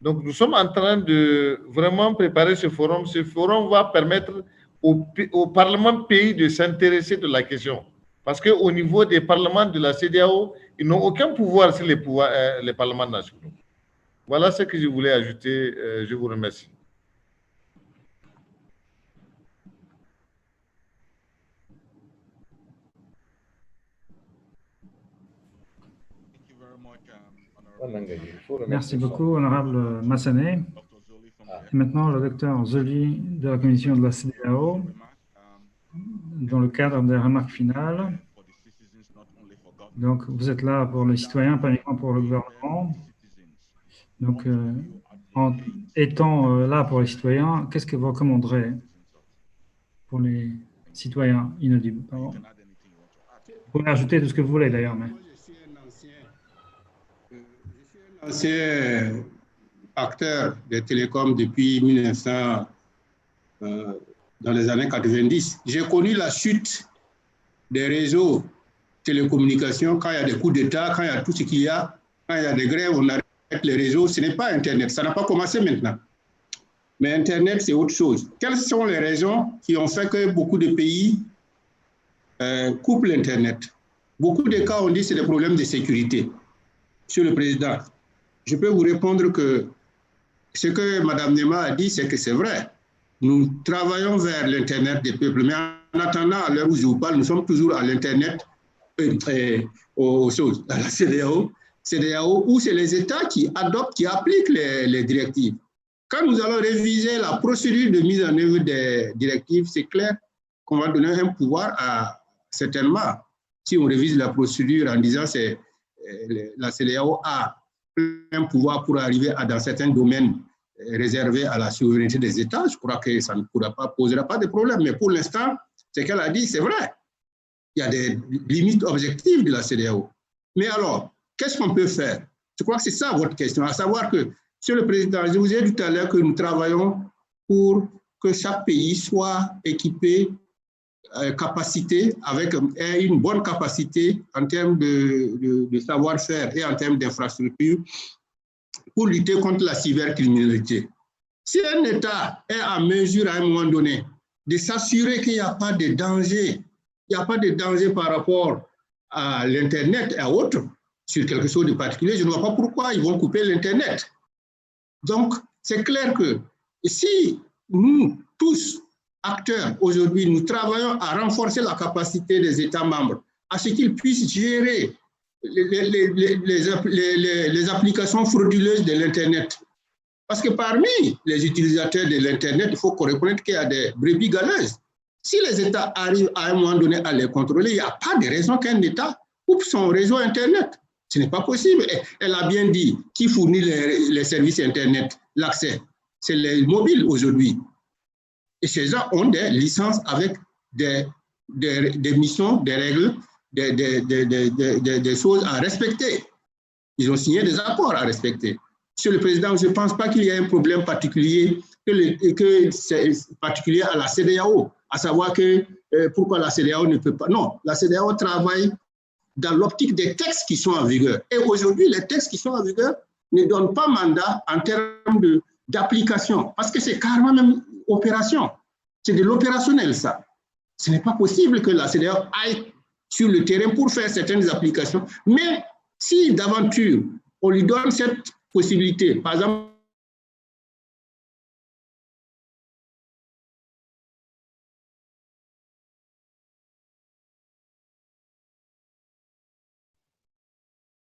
Donc, nous sommes en train de vraiment préparer ce forum. Ce forum va permettre au Parlement pays de s'intéresser de la question. Parce qu'au niveau des parlements de la CEDEAO, ils n'ont aucun pouvoir sur les parlements nationaux. Voilà ce que je voulais ajouter. Je vous remercie. Merci beaucoup, honorable Massanet. Et maintenant, le docteur Zoli de la commission de la CEDEAO, dans le cadre des remarques finales. Donc, vous êtes là pour les citoyens, pas uniquement pour le gouvernement. Donc, en étant là pour les citoyens, qu'est-ce que vous recommanderez pour les citoyens inaudibles? Pardon. Vous pouvez ajouter tout ce que vous voulez d'ailleurs. Mais... Je suis un ancien acteur des télécoms depuis 1900, dans les années 90. J'ai connu la chute des réseaux télécommunications quand il y a des coups d'État, quand il y a tout ce qu'il y a, quand il y a des grèves, on arrête les réseaux. Ce n'est pas Internet, ça n'a pas commencé maintenant. Mais Internet, c'est autre chose. Quelles sont les raisons qui ont fait que beaucoup de pays coupent l'Internet? Beaucoup de cas ont dit que c'est des problèmes de sécurité. Monsieur le Président, je peux vous répondre que ce que Mme Nema a dit, c'est que c'est vrai. Nous travaillons vers l'Internet des peuples, mais en attendant, à l'heure où je vous parle, nous sommes toujours à l'Internet, aux choses, à la CEDEAO, où c'est les États qui adoptent, qui appliquent les directives. Quand nous allons réviser la procédure de mise en œuvre des directives, c'est clair qu'on va donner un pouvoir à, certainement, si on révise la procédure en disant que la CEDEAO a un pouvoir pour arriver à, dans certains domaines réservés à la souveraineté des États, je crois que ça ne posera pas de problème. Mais pour l'instant, ce qu'elle a dit, c'est vrai. Il y a des limites objectives de la CEDEAO. Mais alors, qu'est-ce qu'on peut faire? Je crois que c'est ça votre question, à savoir que, Monsieur le Président, je vous ai dit tout à l'heure que nous travaillons pour que chaque pays soit équipé, capacité, avec une bonne capacité en termes de savoir-faire et en termes d'infrastructure pour lutter contre la cybercriminalité. Si un État est en mesure à un moment donné de s'assurer qu'il n'y a pas de danger, il n'y a pas de danger par rapport à l'Internet et à autres, sur quelque chose de particulier, je ne vois pas pourquoi ils vont couper l'Internet. Donc, c'est clair que si nous, tous, acteurs, aujourd'hui, nous travaillons à renforcer la capacité des États membres, à ce qu'ils puissent gérer les applications frauduleuses de l'Internet. Parce que parmi les utilisateurs de l'Internet, il faut qu'on reconnaisse qu'il y a des brebis galeuses. Si les États arrivent à un moment donné à les contrôler, il n'y a pas de raison qu'un État coupe son réseau Internet. Ce n'est pas possible. Elle a bien dit qui fournit les services Internet, l'accès. C'est les mobiles aujourd'hui. Et ces gens ont des licences avec des missions, des règles, des choses à respecter. Ils ont signé des accords à respecter. Monsieur le Président, je ne pense pas qu'il y ait un problème particulier, que c'est particulier à la CEDEAO, à savoir que pourquoi la CEDEAO ne peut pas. Non, la CEDEAO travaille dans l'optique des textes qui sont en vigueur. Et aujourd'hui, les textes qui sont en vigueur ne donnent pas mandat en termes d'application, parce que c'est carrément même opération. C'est de l'opérationnel, ça. Ce n'est pas possible que la CEDEAO aille sur le terrain pour faire certaines applications, mais si d'aventure, on lui donne cette possibilité, par exemple,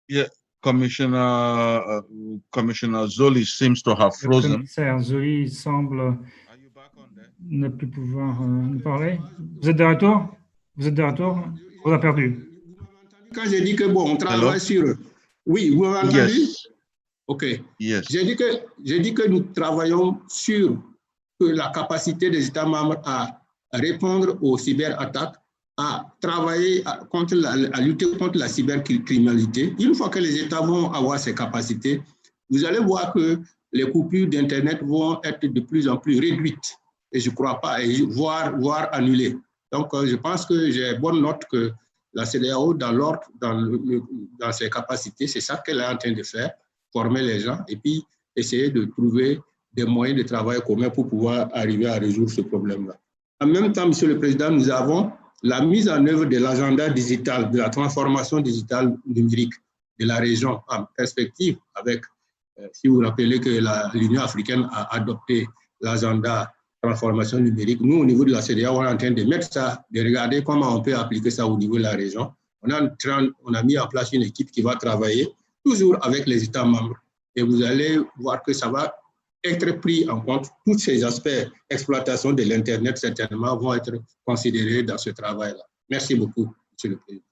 Yeah, Commissioner Zoli seems to have Le frozen. commissaire Zoli semble ne plus pouvoir nous parler. Vous êtes de retour? Vous êtes de retour? On l'a perdu. Quand j'ai dit que bon, on travaille sur... Oui, vous m'avez entendu? Yes. OK. Yes. J'ai dit que nous travaillons sur la capacité des États membres à répondre aux cyberattaques, à travailler à lutter contre la cybercriminalité. Une fois que les États vont avoir ces capacités, vous allez voir que les coupures d'Internet vont être de plus en plus réduites. Et je ne crois pas, voire annulées. Donc, je pense que j'ai bonne note que la CEDEAO, dans ses capacités, c'est ça qu'elle est en train de faire, former les gens et puis essayer de trouver des moyens de travail communs pour pouvoir arriver à résoudre ce problème-là. En même temps, Monsieur le Président, nous avons la mise en œuvre de l'agenda digital, de la transformation digitale numérique de la région en perspective avec, si vous vous rappelez que l'Union africaine a adopté l'agenda transformation numérique. Nous, au niveau de la CEDEAO, on est en train de mettre ça, de regarder comment on peut appliquer ça au niveau de la région. On a mis en place une équipe qui va travailler toujours avec les États membres. Et vous allez voir que ça va être pris en compte. Tous ces aspects exploitation de l'Internet, certainement, vont être considérés dans ce travail-là. Merci beaucoup, Monsieur le Président.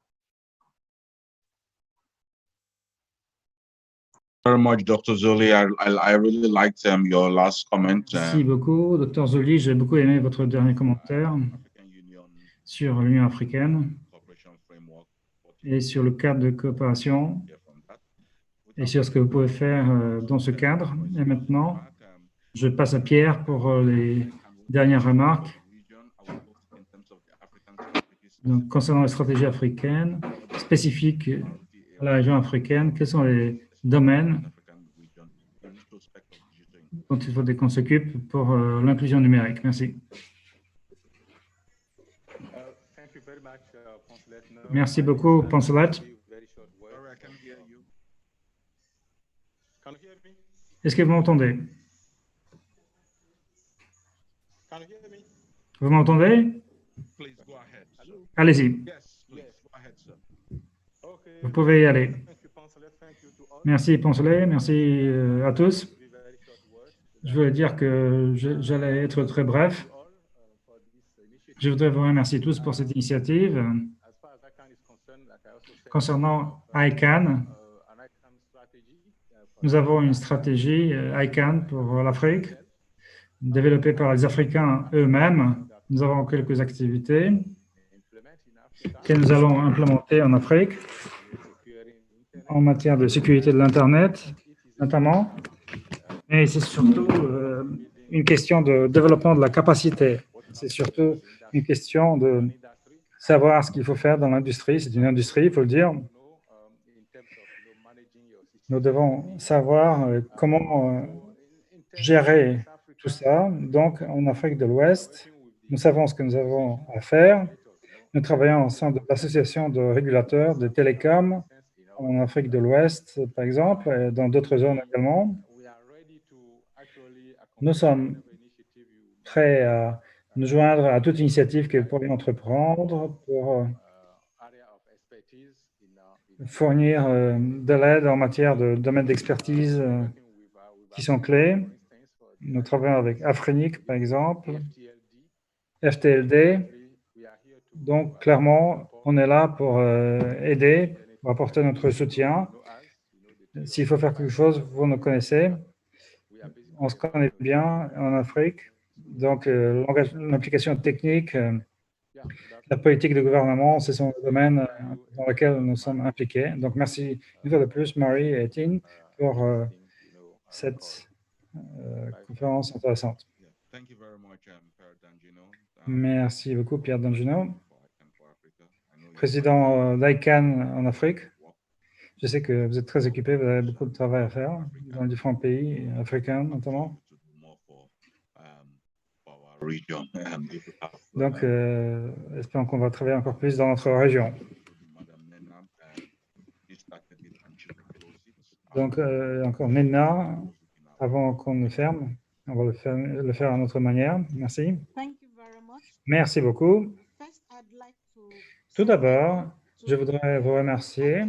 Very much, Dr. Zoli. I really liked your last comment. Merci beaucoup, Dr. Zoli. J'ai beaucoup aimé votre dernier commentaire sur l'Union africaine et sur le cadre de coopération et sur ce que vous pouvez faire dans ce cadre. Et maintenant, je passe à Pierre pour les dernières remarques. Donc, concernant les stratégies africaines spécifiques à la région africaine, quels sont les domaines dont il faut qu'on s'occupe pour l'inclusion numérique? Merci. Merci beaucoup, Poncelet. Est-ce que vous m'entendez? Vous m'entendez? Allez-y. Vous pouvez y aller. Merci, Poncelet. Merci à tous. Je voulais dire que j'allais être très bref. Je voudrais vous remercier tous pour cette initiative. Concernant ICANN, nous avons une stratégie ICANN pour l'Afrique, développée par les Africains eux-mêmes. Nous avons quelques activités que nous allons implémenter en Afrique en matière de sécurité de l'Internet, notamment. Et c'est surtout une question de développement de la capacité. C'est surtout une question de savoir ce qu'il faut faire dans l'industrie. C'est une industrie, il faut le dire. Nous devons savoir comment gérer tout ça. Donc, en Afrique de l'Ouest, nous savons ce que nous avons à faire. Nous travaillons ensemble de l'association de régulateurs de télécoms en Afrique de l'Ouest, par exemple, et dans d'autres zones également. Nous sommes prêts à nous joindre à toute initiative que vous pourriez entreprendre pour fournir de l'aide en matière de domaines d'expertise qui sont clés. Nous travaillons avec Afrinic, par exemple, FTLD. Donc, clairement, on est là pour aider, pour apporter notre soutien. S'il faut faire quelque chose, vous nous connaissez. On se connaît bien en Afrique. Donc, l'implication technique, la politique de gouvernement, ce sont les domaines dans lesquels nous sommes impliqués. Donc, merci une fois de plus, Marie et Étienne, pour cette conférence intéressante. Merci beaucoup, Pierre Dangino, président d'ICANN en Afrique. Je sais que vous êtes très occupé, vous avez beaucoup de travail à faire dans les différents pays africains, notamment. Donc, espérons qu'on va travailler encore plus dans notre région. Donc, encore Nina, avant qu'on le ferme, on va le faire à notre manière. Merci. Merci beaucoup. Tout d'abord, je voudrais vous remercier.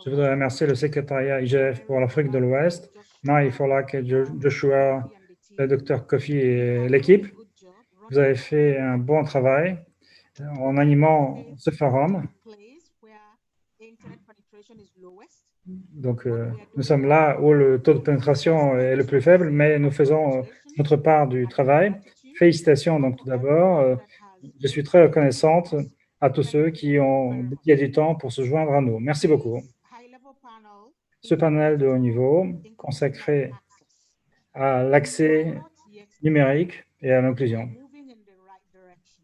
Je voudrais remercier le secrétariat IGF pour l'Afrique de l'Ouest, Marie Forlac et Joshua, le docteur Kofi et l'équipe. Vous avez fait un bon travail en animant ce forum. Donc, nous sommes là où le taux de pénétration est le plus faible, mais nous faisons notre part du travail. Félicitations donc tout d'abord. Je suis très reconnaissante à tous ceux qui ont dédié du temps pour se joindre à nous. Merci beaucoup. Ce panel de haut niveau consacré à l'accès numérique et à l'inclusion.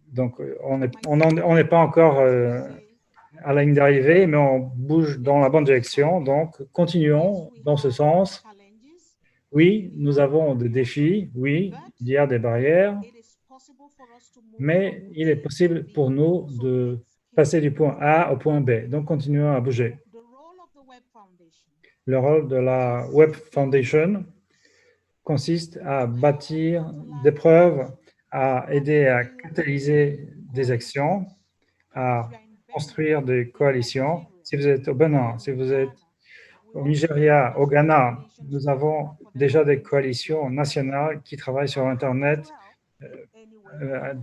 Donc, on n'est pas encore à la ligne d'arrivée, mais on bouge dans la bonne direction. Donc, continuons dans ce sens. Oui, nous avons des défis. Oui, il y a des barrières. Mais il est possible pour nous de passer du point A au point B. Donc, continuons à bouger. Le rôle de la Web Foundation consiste à bâtir des preuves, à aider à catalyser des actions, à construire des coalitions. Si vous êtes au Bénin, si vous êtes Au Nigeria, au Ghana, nous avons déjà des coalitions nationales qui travaillent sur Internet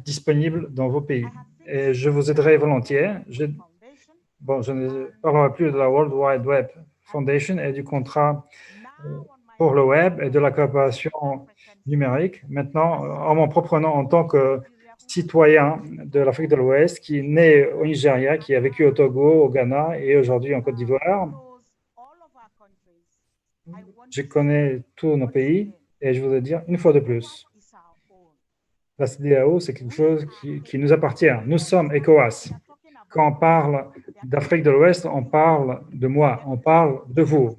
disponibles dans vos pays. Et je vous aiderai volontiers. Je ne parlerai plus de la World Wide Web Foundation et du contrat pour le web et de la coopération numérique. Maintenant, en mon propre nom, en tant que citoyen de l'Afrique de l'Ouest, qui est né au Nigeria, qui a vécu au Togo, au Ghana et aujourd'hui en Côte d'Ivoire, je connais tous nos pays et je voudrais dire une fois de plus, la CEDEAO, c'est quelque chose qui nous appartient. Nous sommes ECOWAS. Quand on parle d'Afrique de l'Ouest, on parle de moi, on parle de vous.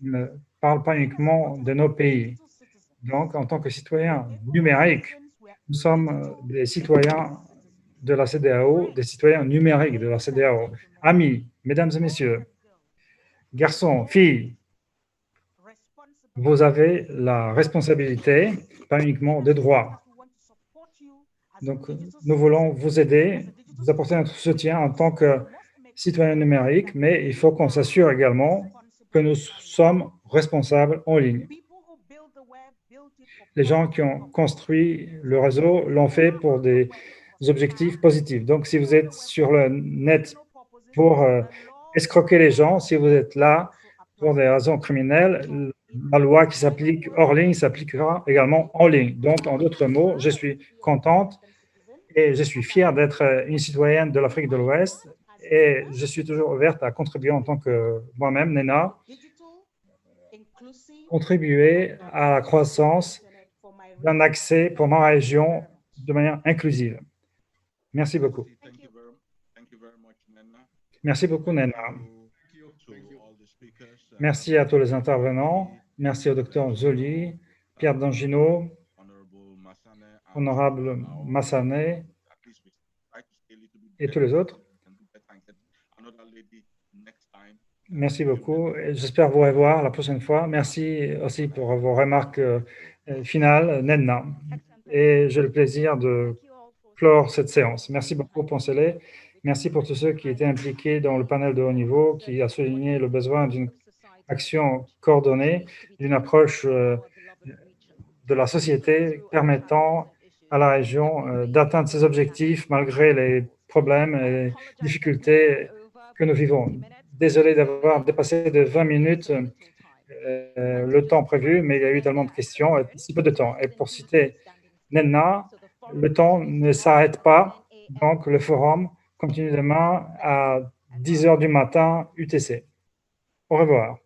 On ne parle pas uniquement de nos pays. Donc, en tant que citoyens numériques, nous sommes des citoyens de la CEDEAO, des citoyens numériques de la CEDEAO. Amis, mesdames et messieurs, garçons, filles, vous avez la responsabilité, pas uniquement des droits. Donc, nous voulons vous aider, vous apporter notre soutien en tant que citoyens numériques, mais il faut qu'on s'assure également que nous sommes responsables en ligne. Les gens qui ont construit le réseau l'ont fait pour des objectifs positifs. Donc, si vous êtes sur le net pour escroquer les gens, si vous êtes là pour des raisons criminelles, la loi qui s'applique hors ligne s'appliquera également en ligne. Donc, en d'autres mots, je suis contente et je suis fière d'être une citoyenne de l'Afrique de l'Ouest et je suis toujours ouverte à contribuer en tant que moi-même, Nena, contribuer à la croissance d'un accès pour ma région de manière inclusive. Merci beaucoup. Merci beaucoup, Nena. Merci à tous les intervenants. Merci au docteur Zoli, Pierre Dangino, honorable Massané et tous les autres. Merci beaucoup. J'espère vous revoir la prochaine fois. Merci aussi pour vos remarques finales, Nena. Et j'ai le plaisir de clore cette séance. Merci beaucoup, Poncelet. Merci pour tous ceux qui étaient impliqués dans le panel de haut niveau, qui a souligné le besoin d'une action coordonnée, d'une approche de la société permettant à la région d'atteindre ses objectifs malgré les problèmes et les difficultés que nous vivons. Désolé d'avoir dépassé de 20 minutes le temps prévu, mais il y a eu tellement de questions et si peu de temps. Et pour citer Nena, le temps ne s'arrête pas, donc le forum continue demain à 10 h du matin UTC. Au revoir.